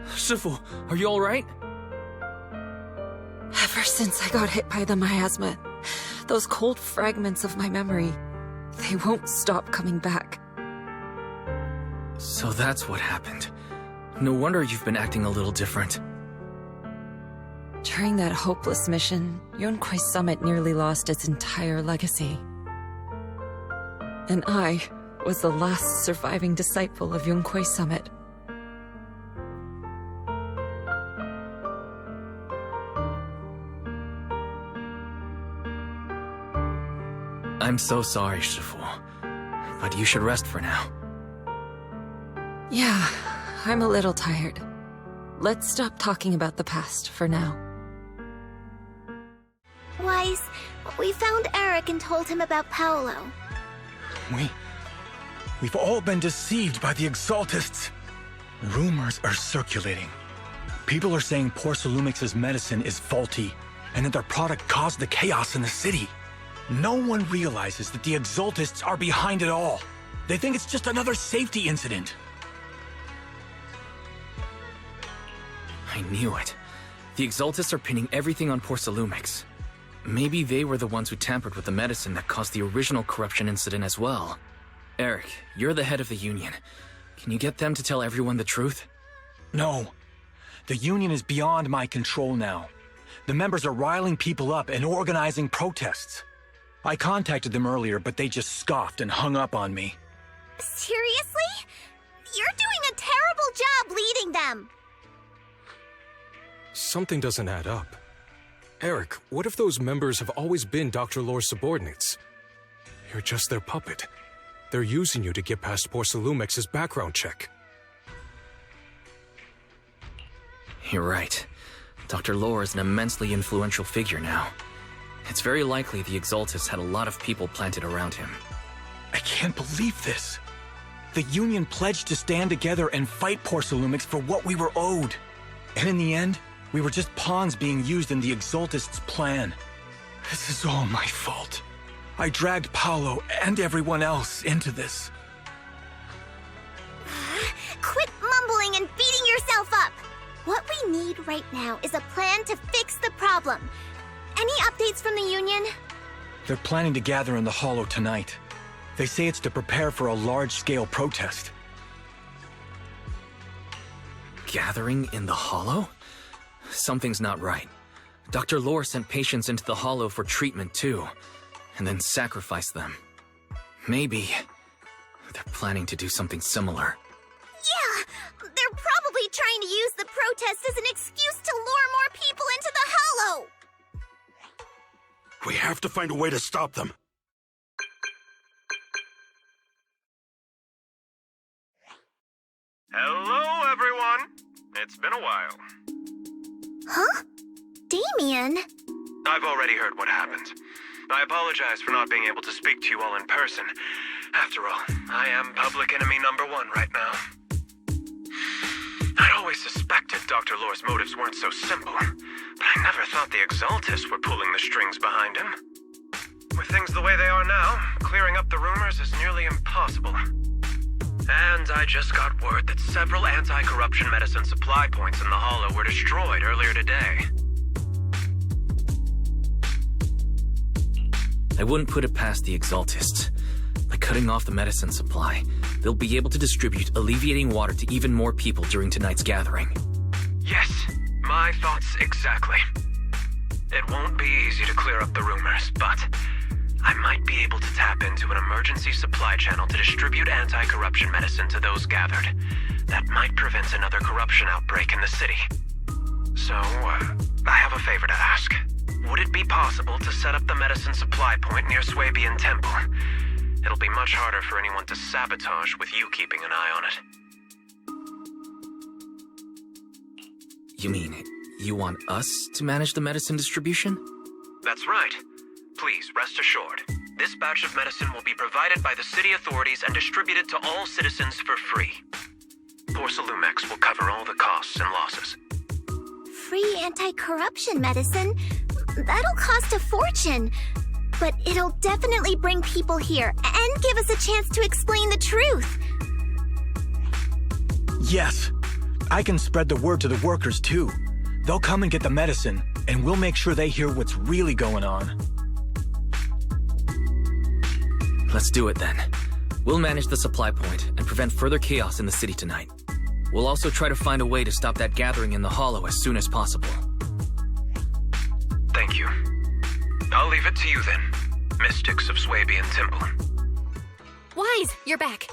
S1: Shifu, are you alright?
S18: Ever since I got hit by the miasma, those cold fragments of my memory, they won't stop coming back.
S1: So that's what happened. No wonder you've been acting a little different.
S18: During that hopeless mission, Yunkwei Summit nearly lost its entire legacy. And I was the last surviving disciple of Yunkwei Summit.
S1: I'm so sorry, Shifu, but you should rest for now.
S18: Yeah, I'm a little tired. Let's stop talking about the past for now.
S3: Wise, we found Eric and told him about Paolo.
S16: We've all been deceived by the Exaltists. Rumors are circulating. People are saying Porcelumix's medicine is faulty, and that their product caused the chaos in the city. No one realizes that the Exaltists are behind it all. They think it's just another safety incident.
S1: I knew it. The Exaltists are pinning everything on Porcelumix. Maybe they were the ones who tampered with the medicine that caused the original corruption incident as well. Eric, you're the head of the Union. Can you get them to tell everyone the truth?
S16: No. The Union is beyond my control now. The members are riling people up and organizing protests. I contacted them earlier, but they just scoffed and hung up on me.
S3: Seriously? You're doing a terrible job leading them!
S12: Something doesn't add up. Eric, what if those members have always been Dr. Lore's subordinates? You're just their puppet. They're using you to get past Porcelumix's background check.
S1: You're right. Dr. Lore is an immensely influential figure now. It's very likely the Exaltists had a lot of people planted around him.
S16: I can't believe this. The Union pledged to stand together and fight Porcelumix for what we were owed. And in the end, we were just pawns being used in the Exaltists' plan. This is all my fault. I dragged Paolo and everyone else into this.
S3: Quit mumbling and beating yourself up! What we need right now is a plan to fix the problem. Any updates from the Union?
S16: They're planning to gather in the Hollow tonight. They say it's to prepare for a large-scale protest.
S1: Gathering in the Hollow? Something's not right. Dr. Lore sent patients into the Hollow for treatment too, and then sacrificed them. Maybe they're planning to do something similar.
S3: Yeah! They're probably trying to use the protest as an excuse to lure more people into the Hollow!
S8: We have to find a way to stop them.
S13: Hello, everyone. It's been a while.
S3: Huh? Damien?
S13: I've already heard what happened. I apologize for not being able to speak to you all in person. After all, I am public enemy #1 right now. I'd always suspected Dr. Lore's motives weren't so simple, but I never thought the Exaltists were pulling the strings behind him. With things the way they are now, clearing up the rumors is nearly impossible. And I just got word that several anti-corruption medicine supply points in the Hollow were destroyed earlier today.
S1: I wouldn't put it past the Exaltists. By cutting off the medicine supply, they'll be able to distribute alleviating water to even more people during tonight's gathering.
S13: Yes, my thoughts exactly. It won't be easy to clear up the rumors, but I might be able to tap into an emergency supply channel to distribute anti-corruption medicine to those gathered. That might prevent another corruption outbreak in the city. So, I have a favor to ask. Would it be possible to set up the medicine supply point near Swabian Temple? It'll be much harder for anyone to sabotage with you keeping an eye on it.
S1: You mean, you want us to manage the medicine distribution?
S13: That's right. Please, rest assured. This batch of medicine will be provided by the city authorities and distributed to all citizens for free. Porcelumix will cover all the costs and losses.
S3: Free anti-corruption medicine? That'll cost a fortune. But it'll definitely bring people here and give us a chance to explain the truth.
S16: Yes. I can spread the word to the workers, too. They'll come and get the medicine, and we'll make sure they hear what's really going on.
S1: Let's do it then. We'll manage the supply point and prevent further chaos in the city tonight. We'll also try to find a way to stop that gathering in the Hollow as soon as possible.
S13: I'll leave it to you then, mystics of Swabian Temple.
S2: Wise, you're back.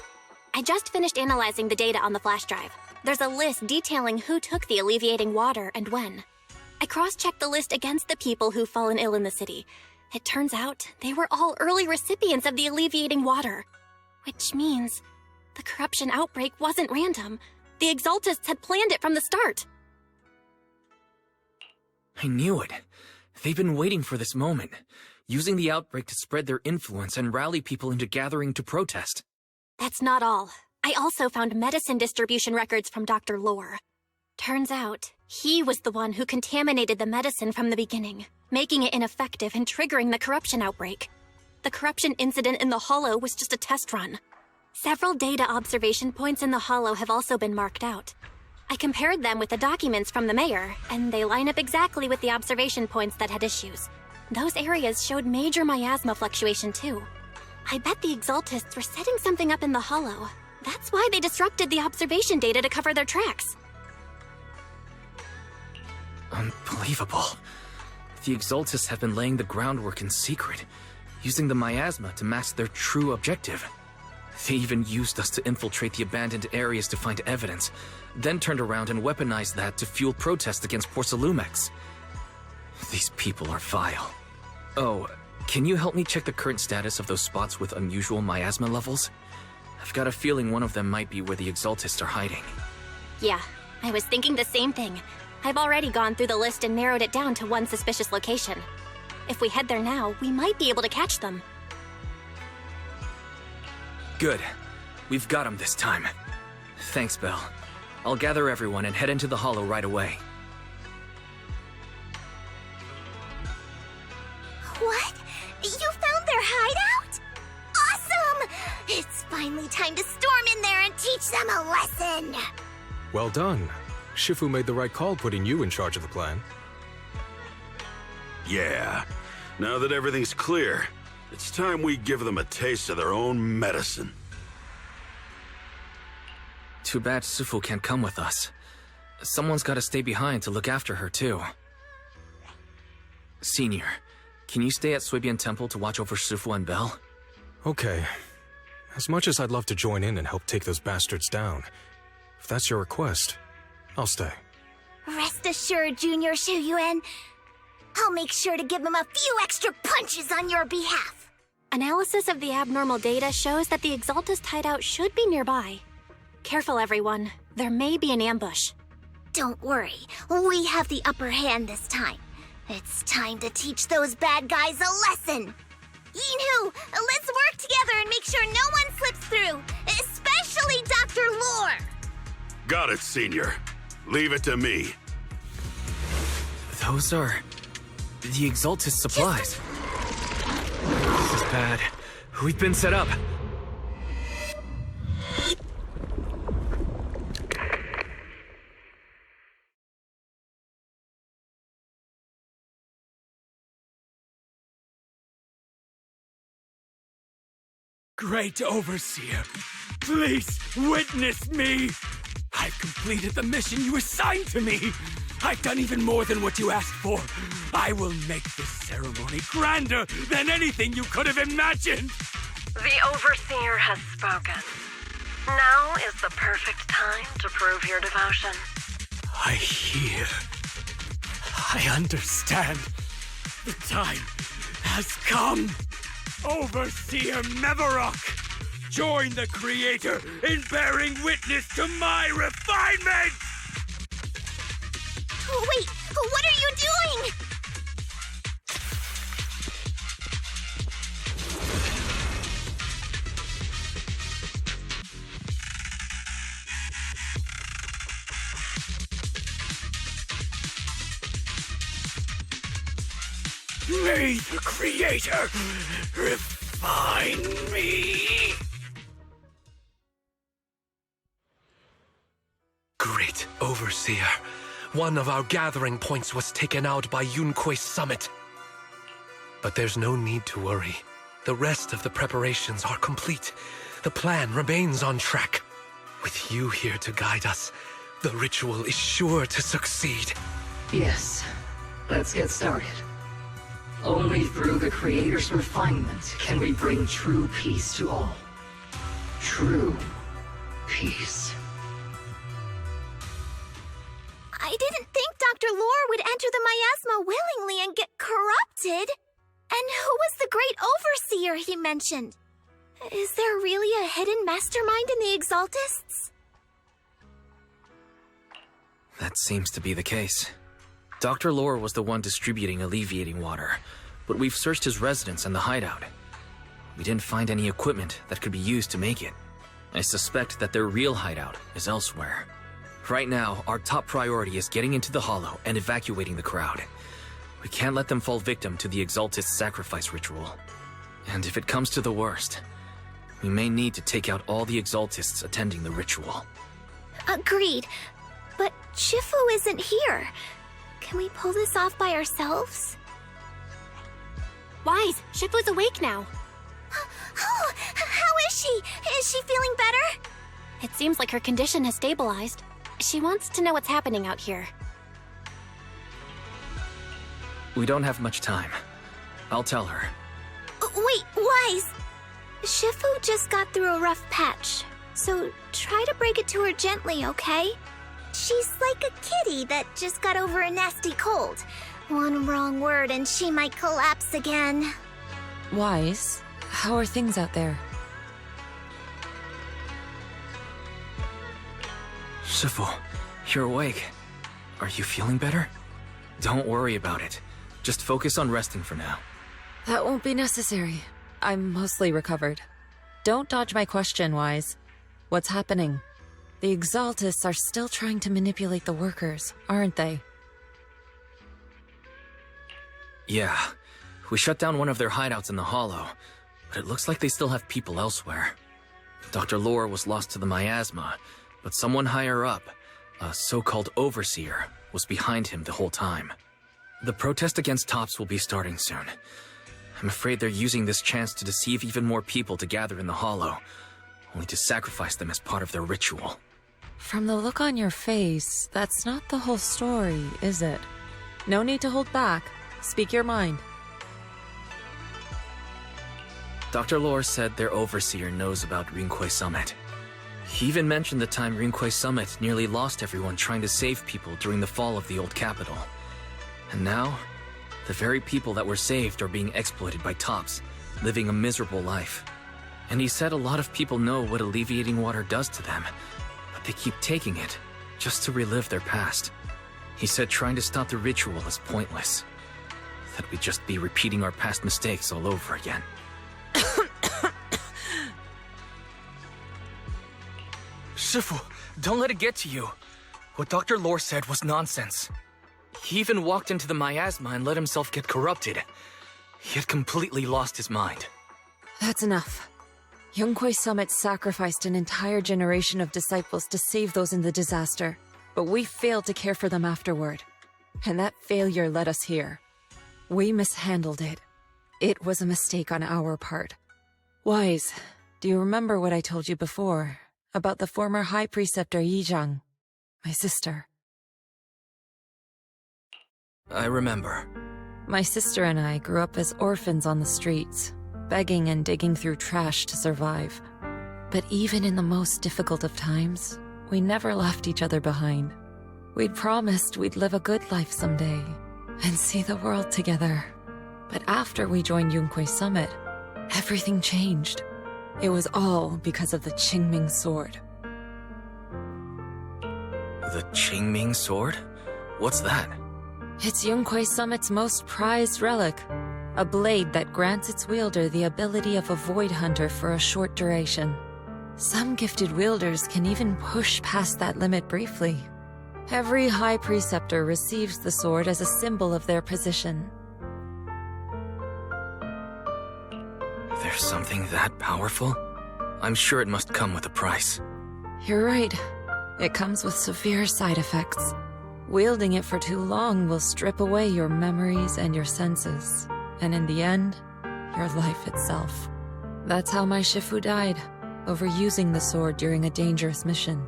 S2: I just finished analyzing the data on the flash drive. There's a list detailing who took the alleviating water and when. I cross-checked the list against the people who've fallen ill in the city. It turns out they were all early recipients of the alleviating water. Which means the corruption outbreak wasn't random. The Exaltists had planned it from the start.
S1: I knew it. They've been waiting for this moment, using the outbreak to spread their influence and rally people into gathering to protest.
S2: That's not all. I also found medicine distribution records from Dr. Lore. Turns out, he was the one who contaminated the medicine from the beginning, making it ineffective and triggering the corruption outbreak. The corruption incident in the Hollow was just a test run. Several data observation points in the Hollow have also been marked out. I compared them with the documents from the mayor, and they line up exactly with the observation points that had issues. Those areas showed major miasma fluctuation too. I bet the Exaltists were setting something up in the Hollow. That's why they disrupted the observation data to cover their tracks.
S1: Unbelievable. The Exaltists have been laying the groundwork in secret, using the miasma to mask their true objective. They even used us to infiltrate the abandoned areas to find evidence, then turned around and weaponized that to fuel protests against Porcelumex. These people are vile. Oh, can you help me check the current status of those spots with unusual miasma levels? I've got a feeling one of them might be where the Exaltists are hiding.
S2: Yeah, I was thinking the same thing. I've already gone through the list and narrowed it down to one suspicious location. If we head there now, we might be able to catch them.
S1: Good. We've got them this time. Thanks, Belle. I'll gather everyone and head into the Hollow right away.
S3: What? You found their hideout? Awesome! It's finally time to storm in there and teach them a lesson!
S12: Well done. Shifu made the right call putting you in charge of the plan.
S8: Yeah. Now that everything's clear, it's time we give them a taste of their own medicine.
S1: Too bad Sufu can't come with us. Someone's got to stay behind to look after her, too. Senior, can you stay at Swabian Temple to watch over Sufu and Belle?
S12: Okay. As much as I'd love to join in and help take those bastards down, if that's your request, I'll stay.
S3: Rest assured, Junior Shuyuan. I'll make sure to give them a few extra punches on your behalf.
S2: Analysis of the abnormal data shows that the Exaltist hideout should be nearby. Careful, everyone. There may be an ambush.
S3: Don't worry. We have the upper hand this time. It's time to teach those bad guys a lesson. Yinhu, let's work together and make sure no one slips through, especially Dr. Lore.
S8: Got it, Senior. Leave it to me.
S1: Those are the Exaltist supplies. This is bad. We've been set up.
S11: Great Overseer, please witness me! I've completed the mission you assigned to me! I've done even more than what you asked for. I will make this ceremony grander than anything you could have imagined!
S7: The Overseer has spoken. Now is the perfect time to prove your devotion.
S11: I hear. I understand. The time has come. Overseer Mevarok, join the Creator in bearing witness to my refinement!
S3: Wait, what are you doing?
S11: May the Creator refine me!
S14: Great Overseer, one of our gathering points was taken out by Yunque's summit. But there's no need to worry. The rest of the preparations are complete. The plan remains on track. With you here to guide us, the ritual is sure to succeed.
S19: Yes. Let's get started.
S20: Only through the Creator's refinement can we bring true peace to all. True peace.
S3: I didn't think Dr. Lore would enter the miasma willingly and get corrupted. And who was the great overseer he mentioned? Is there really a hidden mastermind in the Exaltists?
S1: That seems to be the case. Dr. Lore was the one distributing alleviating water, but we've searched his residence and the hideout. We didn't find any equipment that could be used to make it. I suspect that their real hideout is elsewhere. Right now, our top priority is getting into the Hollow and evacuating the crowd. We can't let them fall victim to the Exaltist sacrifice ritual. And if it comes to the worst, we may need to take out all the Exaltists attending the ritual.
S3: Agreed. But Shifu isn't here. Can we pull this off by ourselves?
S2: Wise, Shifu's awake now.
S3: Oh, how is she? Is she feeling better?
S2: It seems like her condition has stabilized. She wants to know what's happening out here.
S1: We don't have much time. I'll tell her.
S3: Wait, Wise! Shifu just got through a rough patch, so try to break it to her gently, okay? She's like a kitty that just got over a nasty cold. One wrong word and she might collapse again.
S18: Wise, how are things out there?
S1: Shifu, you're awake. Are you feeling better? Don't worry about it. Just focus on resting for now.
S18: That won't be necessary. I'm mostly recovered. Don't dodge my question, Wise. What's happening? The Exaltists are still trying to manipulate the workers, aren't they?
S1: Yeah. We shut down one of their hideouts in the Hollow, but it looks like they still have people elsewhere. Dr. Lore was lost to the miasma, but someone higher up, a so-called overseer, was behind him the whole time. The protest against Tops will be starting soon. I'm afraid they're using this chance to deceive even more people to gather in the Hollow, only to sacrifice them as part of their ritual.
S18: From the look on your face, that's not the whole story, is it? No need to hold back. Speak your mind.
S1: Dr. Lore said their overseer knows about Rinkwei Summit. He even mentioned the time Rinkwei Summit nearly lost everyone trying to save people during the fall of the old capital. And now, the very people that were saved are being exploited by Tops, living a miserable life. And he said a lot of people know what alleviating water does to them, but they keep taking it just to relive their past. He said trying to stop the ritual is pointless, that we'd just be repeating our past mistakes all over again.
S21: Shifu, don't let it get to you. What Dr. Lore said was nonsense. He even walked into the miasma and let himself get corrupted. He had completely lost his mind.
S18: That's enough. Yunkwei Summit sacrificed an entire generation of disciples to save those in the disaster, but we failed to care for them afterward. And that failure led us here. We mishandled it. It was a mistake on our part. Wise, do you remember what I told you before about the former High Preceptor Yizhang, my sister?
S1: I remember.
S18: My sister and I grew up as orphans on the streets, begging and digging through trash to survive. But even in the most difficult of times, we never left each other behind. We'd promised we'd live a good life someday and see the world together. But after we joined Yunkwei Summit, everything changed. It was all because of the Qingming sword.
S1: The Qingming sword? What's that?
S18: It's Yunkwei Summit's most prized relic, a blade that grants its wielder the ability of a void hunter for a short duration. Some gifted wielders can even push past that limit briefly. Every High Preceptor receives the sword as a symbol of their position.
S1: There's something that powerful? I'm sure it must come with a price.
S18: You're right. It comes with severe side effects. Wielding it for too long will strip away your memories and your senses, and in the end, your life itself. That's how my Shifu died, overusing the sword during a dangerous mission.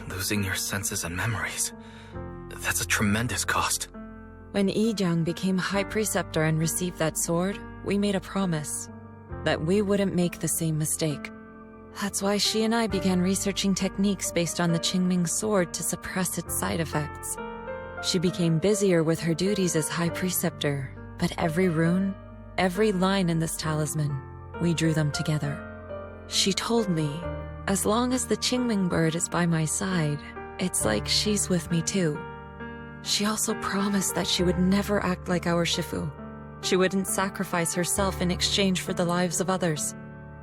S1: Losing your senses and memories. That's a tremendous cost.
S18: When Yi-jang became High Preceptor and received that sword, we made a promise that we wouldn't make the same mistake. That's why she and I began researching techniques based on the Qingming sword to suppress its side effects. She became busier with her duties as High Preceptor, but every rune, every line in this talisman, we drew them together. She told me, as long as the Qingming bird is by my side, it's like she's with me too. She also promised that she would never act like our Shifu. She wouldn't sacrifice herself in exchange for the lives of others.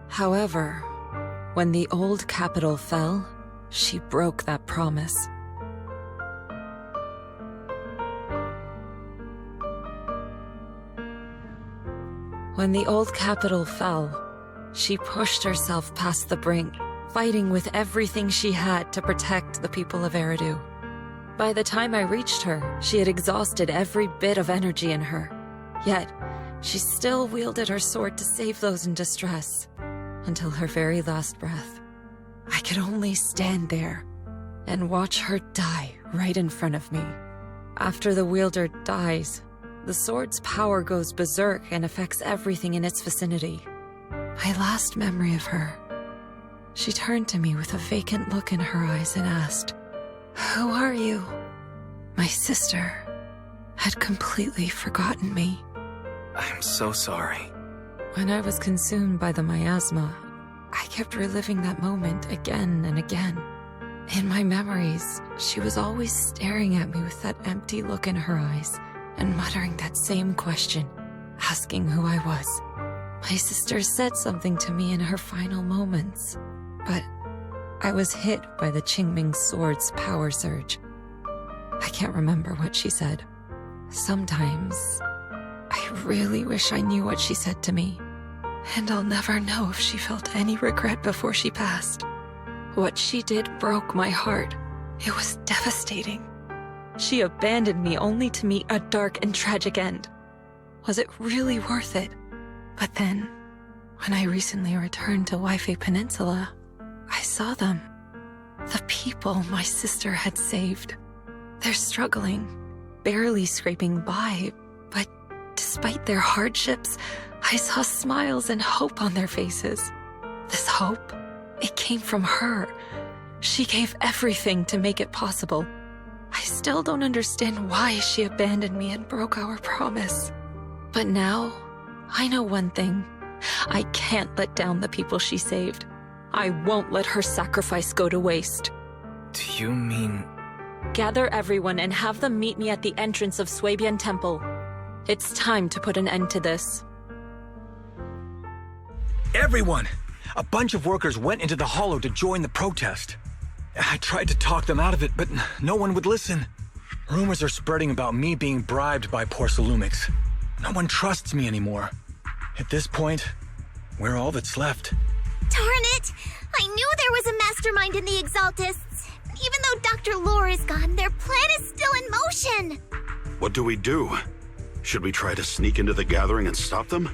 S18: However, when the old capital fell, she broke that promise. When the old capital fell, she pushed herself past the brink, fighting with everything she had to protect the people of Eridu. By the time I reached her, she had exhausted every bit of energy in her. Yet, she still wielded her sword to save those in distress, until her very last breath. I could only stand there and watch her die right in front of me. After the wielder dies, the sword's power goes berserk and affects everything in its vicinity. My last memory of her, she turned to me with a vacant look in her eyes and asked, "Who are you?" My sister had completely forgotten me.
S1: I'm so sorry.
S18: When I was consumed by the miasma, I kept reliving that moment again and again. In my memories, she was always staring at me with that empty look in her eyes and muttering that same question, asking who I was. My sister said something to me in her final moments, but I was hit by the Qingming sword's power surge. I can't remember what she said. Sometimes, I really wish I knew what she said to me, and I'll never know if she felt any regret before she passed. What she did broke my heart. It was devastating. She abandoned me only to meet a dark and tragic end. Was it really worth it? But then, when I recently returned to Waifei Peninsula, I saw them. The people my sister had saved. They're struggling, barely scraping by, but despite their hardships, I saw smiles and hope on their faces. This hope, it came from her. She gave everything to make it possible. I still don't understand why she abandoned me and broke our promise. But now, I know one thing. I can't let down the people she saved. I won't let her sacrifice go to waste.
S1: Do you mean...
S18: Gather everyone and have them meet me at the entrance of Suibian Temple. It's time to put an end to this.
S16: Everyone! A bunch of workers went into the hollow to join the protest. I tried to talk them out of it, but no one would listen. Rumors are spreading about me being bribed by Porcelumix. No one trusts me anymore. At this point, we're all that's left.
S3: Darn it! I knew there was a mastermind in the Exaltists. Even though Dr. Lore is gone, their plan is still in motion.
S8: What do we do? Should we try to sneak into the gathering and stop them?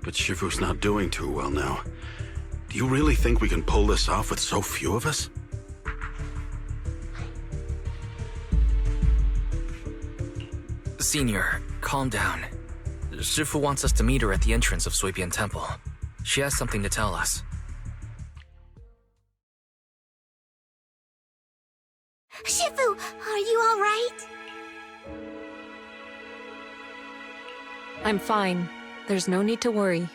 S8: But Shifu's not doing too well now. Do you really think we can pull this off with so few of us?
S1: Senior, calm down. Shifu wants us to meet her at the entrance of Suibian Temple. She has something to tell us.
S3: Shifu, are you all right?
S18: I'm fine. There's no need to worry.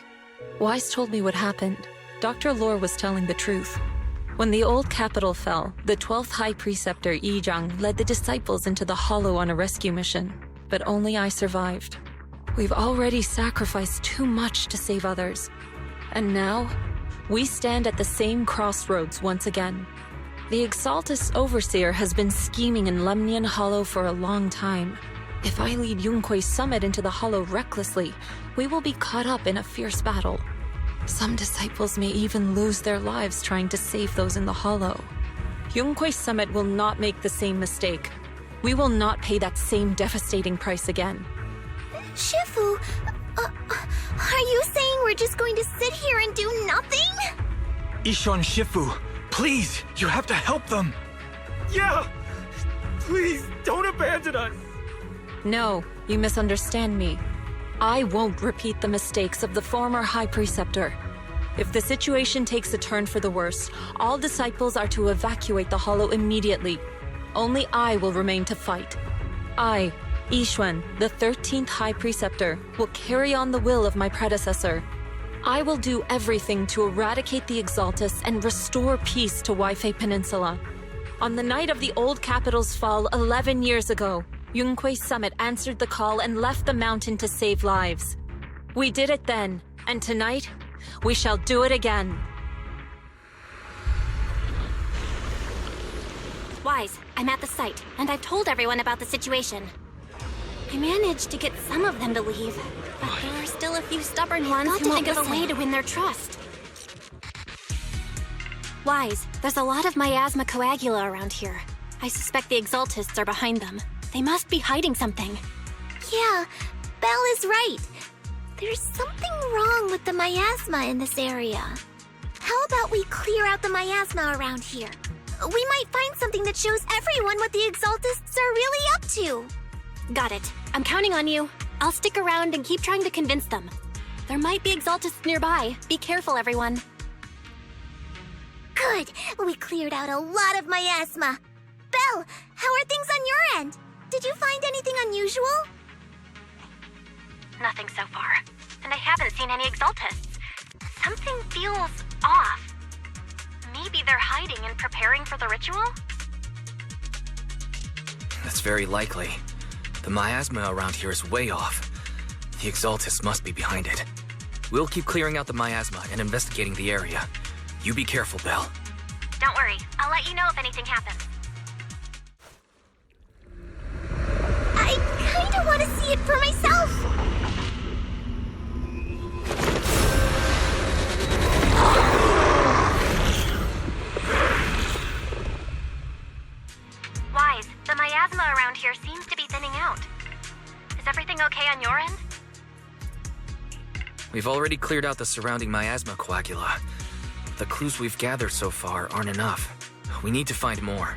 S18: Wise told me what happened. Dr. Lore was telling the truth. When the old capital fell, the 12th High Preceptor Yi-jang led the disciples into the hollow on a rescue mission. But only I survived. We've already sacrificed too much to save others. And now, we stand at the same crossroads once again. The Exaltus Overseer has been scheming in Lemnian Hollow for a long time. If I lead Yunque's summit into the hollow recklessly, we will be caught up in a fierce battle. Some disciples may even lose their lives trying to save those in the hollow. Yunque's summit will not make the same mistake. We will not pay that same devastating price again.
S3: Shifu, are you saying we're just going to sit here and do nothing?
S16: Ishon Shifu, please, you have to help them.
S11: Yeah! Please, don't abandon us!
S18: No,
S4: You misunderstand me. I won't repeat the mistakes of the former High Preceptor. If the situation takes a turn for the worse, all disciples are to evacuate the Hollow immediately. Only I will remain to fight. I, Yixuan, the 13th High Preceptor, will carry on the will of my predecessor. I will do everything to eradicate the Exaltus and restore peace to Waifei Peninsula. On the night of the old capital's fall 11 years ago, Yunquei Summit answered the call and left the mountain to save lives. We did it then, and tonight, we shall do it again.
S2: Wise, I'm at the site, and I've told everyone about the situation. I managed to get some of them to leave, but there are still a few stubborn ones who won't think of a way to win their trust. Wise, there's a lot of miasma coagula around here. I suspect the Exaltists are behind them. They must be hiding something.
S3: Yeah, Belle is right. There's something wrong with the miasma in this area. How about we clear out the miasma around here? We might find something that shows everyone what the Exaltists are really up to.
S2: Got it. I'm counting on you. I'll stick around and keep trying to convince them. There might be Exaltists nearby. Be careful, everyone.
S3: Good. We cleared out a lot of miasma. Belle, how are things on your end? Did you find anything unusual?
S2: Nothing so far. And I haven't seen any Exaltists. Something feels off. Maybe they're hiding and preparing for the ritual?
S1: That's very likely. The miasma around here is way off. The Exaltus must be behind it. We'll keep clearing out the miasma and investigating the area. You be careful, Belle.
S2: Don't worry. I'll let you know if anything happens.
S3: I kinda want to see it for myself.
S2: Wise, the miasma around here seems to be thinning out. Is everything okay on your end?
S1: We've already cleared out the surrounding miasma coagula. The clues we've gathered so far aren't enough. We need to find more.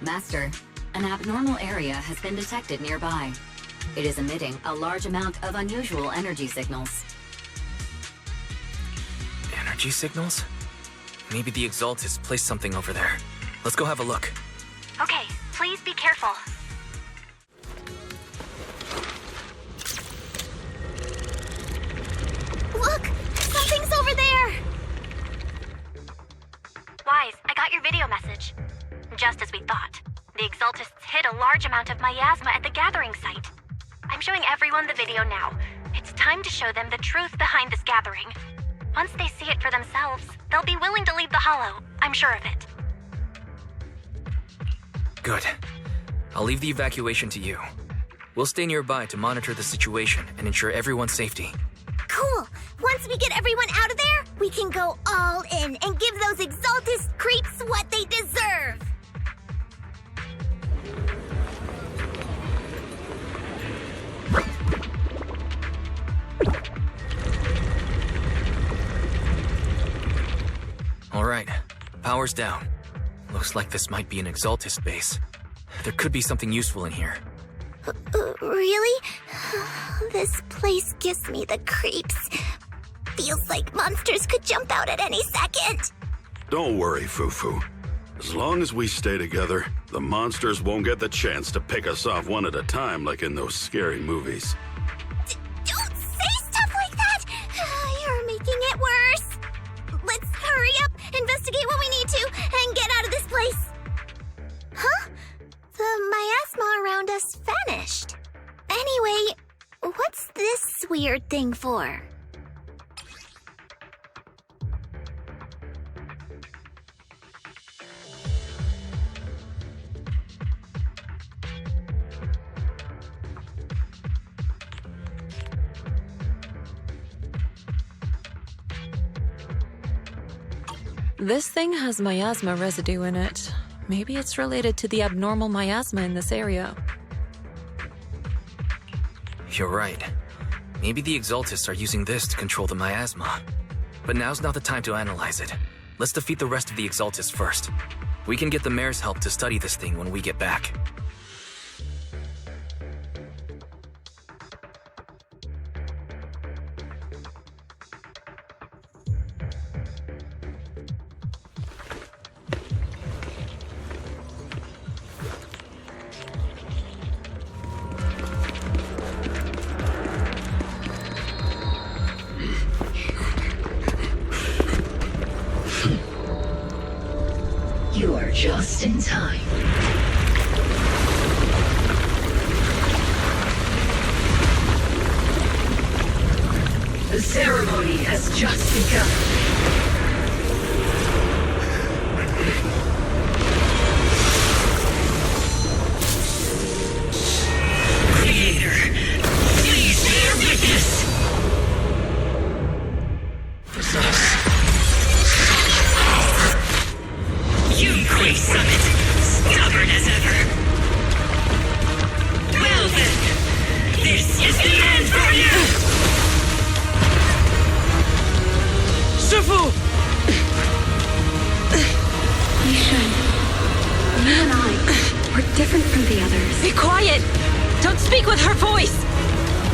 S6: Master, an abnormal area has been detected nearby. It is emitting a large amount of unusual energy signals.
S1: Energy signals? Maybe the Exaltus placed something over there. Let's go have a look.
S2: Okay, please be careful.
S3: Look! Something's over there!
S2: Wise, I got your video message. Just as we thought. The Exaltists hid a large amount of miasma at the gathering site. I'm showing everyone the video now. It's time to show them the truth behind this gathering. Once they see it for themselves, they'll be willing to leave the Hollow. I'm sure of it.
S1: Good. I'll leave the evacuation to you. We'll stay nearby to monitor the situation and ensure everyone's safety.
S3: Cool! Once we get everyone out of there, we can go all in and give those Exaltist creeps what they deserve!
S1: All right. Power's down. Looks like this might be an Exaltist base. There could be something useful in here.
S3: Really? This place gives me the creeps. Feels like monsters could jump out at any second.
S8: Don't worry, Fufu. As long as we stay together, the monsters won't get the chance to pick us off one at a time like in those scary movies.
S3: Don't say stuff like that! You're making it worse. Let's hurry up, investigate what we need to, and get out of this place. Huh? The miasma around us vanished. Anyway, what's this weird thing for?
S4: This thing has miasma residue in it. Maybe it's related to the abnormal miasma in this area.
S1: You're right. Maybe the Exaltists are using this to control the miasma. But now's not the time to analyze it. Let's defeat the rest of the Exaltists first. We can get the mayor's help to study this thing when we get back.
S20: Just in time. The ceremony has just begun. Creator, please bear witness. Yunquei Summit, stubborn as ever. Well then, this is the end for you!
S21: Shifu!
S5: Yishan, you and I, we're different from the others.
S4: Be quiet! Don't speak with her voice!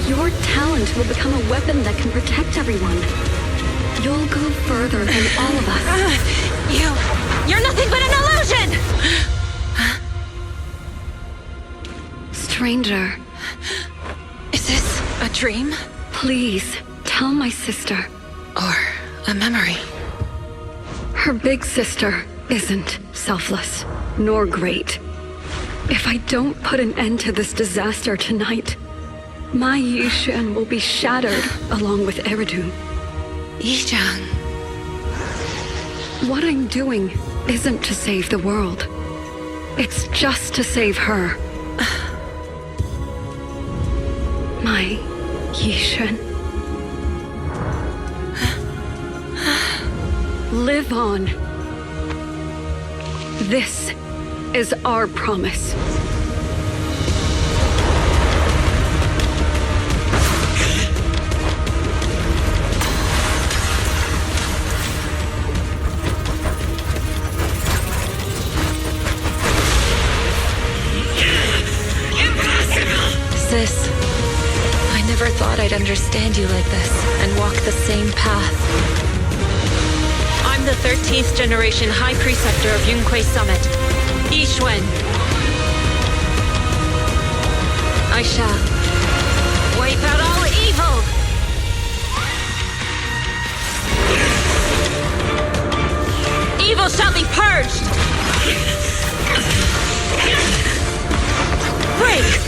S5: Your talent will become a weapon that can protect everyone. You'll go further than all of us.
S4: You're nothing but an illusion!
S5: Stranger.
S4: Is this a dream?
S5: Please, tell my sister.
S4: Or a memory?
S5: Her big sister isn't selfless, nor great. If I don't put an end to this disaster tonight, my Yishan will be shattered along with Eridu.
S4: Yishan.
S5: What I'm doing isn't to save the world. It's just to save her. My Yishan. Live on. This is our promise.
S4: Sis, I never thought I'd understand you like this and walk the same path. I'm the 13th generation High Preceptor of Yunquei Summit, Yixuan. I shall wipe out all evil! Evil shall be purged! Break!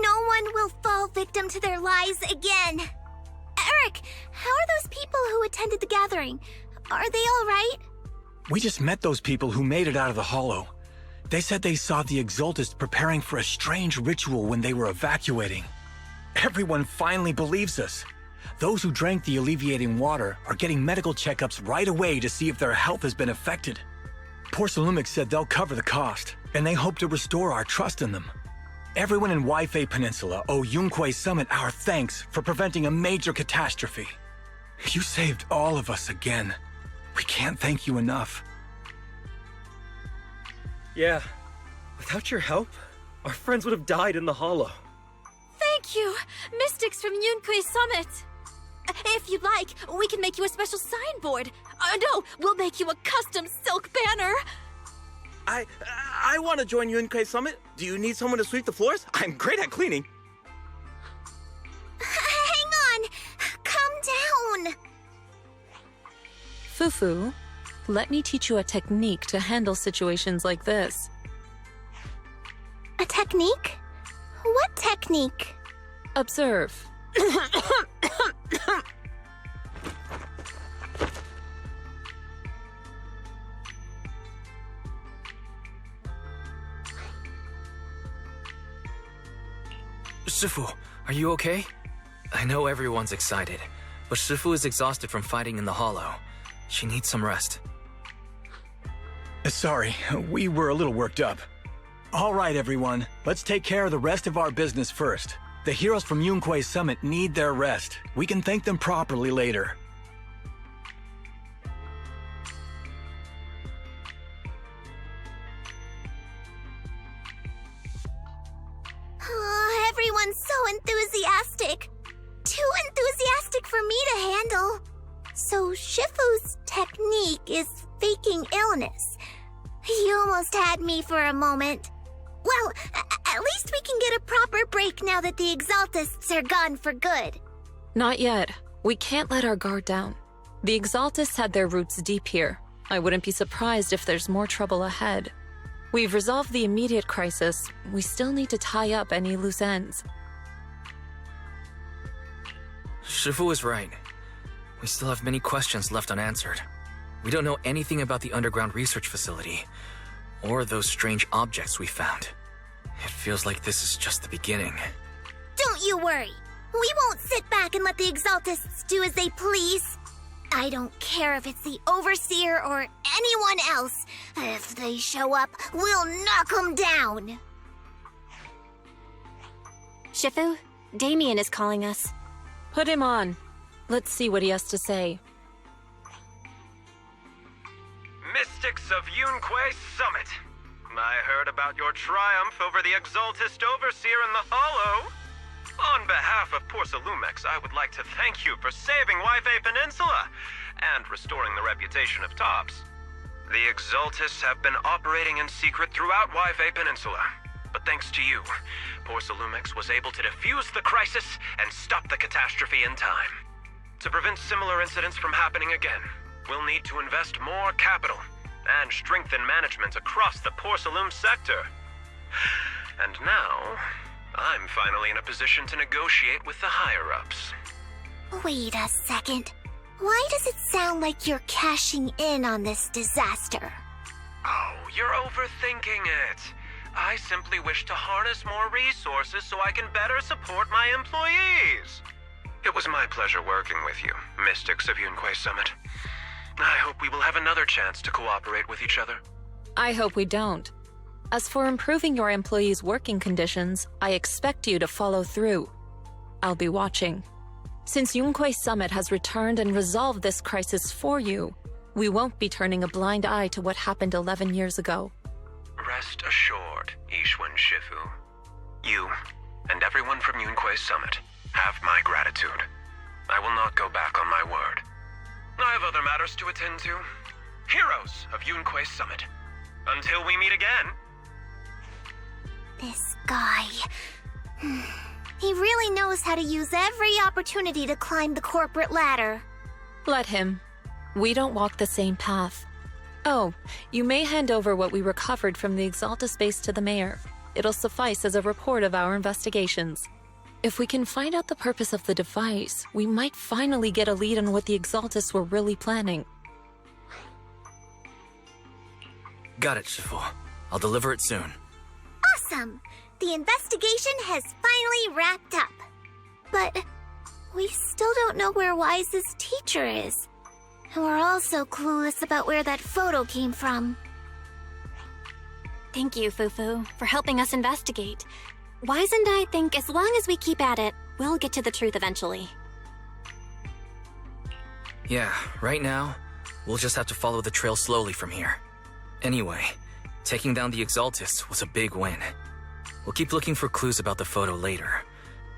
S3: No one will fall victim to their lies again. Eric, how are those people who attended the gathering? Are they all right?
S16: We just met those people who made it out of the hollow. They said they saw the Exaltists preparing for a strange ritual when they were evacuating. Everyone finally believes us. Those who drank the alleviating water are getting medical checkups right away to see if their health has been affected. Porcelumix said they'll cover the cost, and they hope to restore our trust in them. Everyone in Waifei Peninsula owe Yunquei Summit our thanks for preventing a major catastrophe. You saved all of us again. We can't thank you enough.
S22: Yeah, without your help, our friends would have died in the hollow.
S23: Thank you, mystics from Yunquei Summit. If you'd like, we can make you a special signboard. No, we'll make you a custom silk banner.
S24: I want to join Yunquei Summit. Do you need someone to sweep the floors? I'm great at cleaning.
S3: Hang on! Calm down!
S18: Fufu, let me teach you a technique to handle situations like this.
S3: A technique? What technique?
S18: Observe.
S1: Shifu, are you okay? I know everyone's excited, but Shifu is exhausted from fighting in the hollow. She needs some rest.
S16: Sorry, we were a little worked up. All right, everyone. Let's take care of the rest of our business first. The heroes from Yunquei Summit need their rest. We can thank them properly later.
S3: Oh, everyone's so enthusiastic. Too enthusiastic for me to handle. So Shifu's technique is faking illness. He almost had me for a moment. Well, at least we can get a proper break now that the Exaltists are gone for good.
S4: Not yet. We can't let our guard down. The Exaltists had their roots deep here. I wouldn't be surprised if there's more trouble ahead. We've resolved the immediate crisis. We still need to tie up any loose ends.
S1: Shifu is right. We still have many questions left unanswered. We don't know anything about the underground research facility, or those strange objects we found. It feels like this is just the beginning.
S3: Don't you worry. We won't sit back and let the Exaltists do as they please. I don't care if it's the Overseer or anyone else. If they show up, we'll knock them down.
S2: Shifu, Damien is calling us.
S4: Put him on. Let's see what he has to say.
S13: Mystics of Yunquei Summit. I heard about your triumph over the Exaltist Overseer in the Hollow. On behalf of Porcelumex, I would like to thank you for saving Waifei Peninsula and restoring the reputation of Tops. The Exaltists have been operating in secret throughout Waifei Peninsula, but thanks to you, Porcelumex was able to defuse the crisis and stop the catastrophe in time. To prevent similar incidents from happening again, we'll need to invest more capital and strengthen management across the Porcelume sector. And now, I'm finally in a position to negotiate with the higher-ups.
S3: Wait a second. Why does it sound like you're cashing in on this disaster?
S13: Oh, you're overthinking it. I simply wish to harness more resources so I can better support my employees. It was my pleasure working with you, Mystics of Yunquei Summit. I hope we will have another chance to cooperate with each other.
S4: I hope we don't. As for improving your employees' working conditions, I expect you to follow through. I'll be watching. Since Yunquei Summit has returned and resolved this crisis for you, we won't be turning a blind eye to what happened 11 years ago.
S13: Rest assured, Ishwan Shifu. You, and everyone from Yunquei Summit, have my gratitude. I will not go back on my word. I have other matters to attend to. Heroes of Yunquei Summit. Until we meet again.
S3: This guy... He really knows how to use every opportunity to climb the corporate ladder.
S4: Let him. We don't walk the same path. Oh, you may hand over what we recovered from the Exaltus base to the mayor. It'll suffice as a report of our investigations. If we can find out the purpose of the device, we might finally get a lead on what the Exaltus were really planning.
S1: Got it, Shifu. I'll deliver it soon.
S3: Awesome! The investigation has finally wrapped up. But we still don't know where Wise's teacher is. And we're also clueless about where that photo came from.
S2: Thank you, Fufu, for helping us investigate. Wise and I think as long as we keep at it, we'll get to the truth eventually.
S1: Yeah, right now, we'll just have to follow the trail slowly from here. Anyway, taking down the Exaltists was a big win. We'll keep looking for clues about the photo later.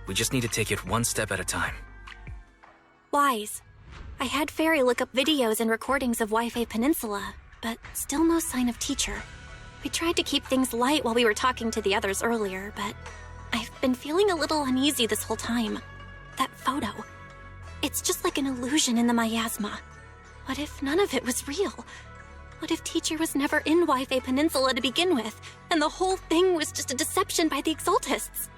S1: We just need to take it one step at a time.
S2: Wise. I had Fairy look up videos and recordings of Waifei Peninsula, but still no sign of teacher. We tried to keep things light while we were talking to the others earlier, but I've been feeling a little uneasy this whole time. That photo. It's just like an illusion in the miasma. What if none of it was real? What if teacher was never in Waifei Peninsula to begin with, and the whole thing was just a deception by the Exaltists?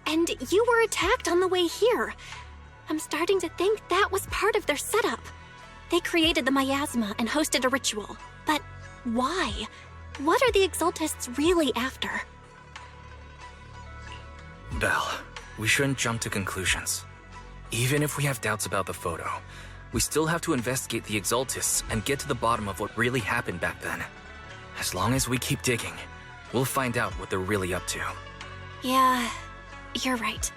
S2: And you were attacked on the way here. I'm starting to think that was part of their setup. They created the miasma and hosted a ritual. But why? What are the Exaltists really after?
S1: Belle, we shouldn't jump to conclusions. Even if we have doubts about the photo, we still have to investigate the Exaltists and get to the bottom of what really happened back then. As long as we keep digging, We'll find out what they're really up to.
S2: Yeah, you're right.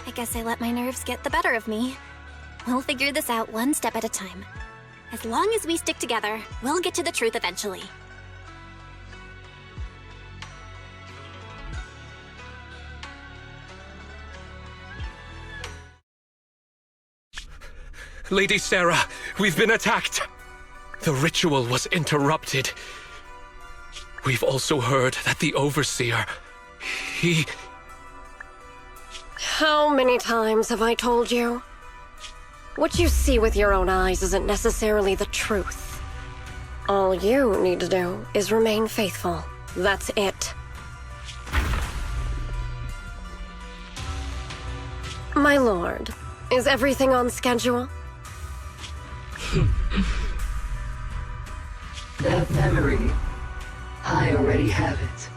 S2: I guess I let my nerves get the better of me. We'll figure this out one step at a time. As long as we stick together, we'll get to the truth eventually.
S14: Lady Sarah, we've been attacked. The ritual was interrupted. We've also heard that the Overseer, he...
S9: How many times have I told you? What you see with your own eyes isn't necessarily the truth. All you need to do is remain faithful. That's it. My lord, is everything on schedule?
S20: That memory, I already have it.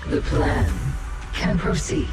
S20: The plan can proceed.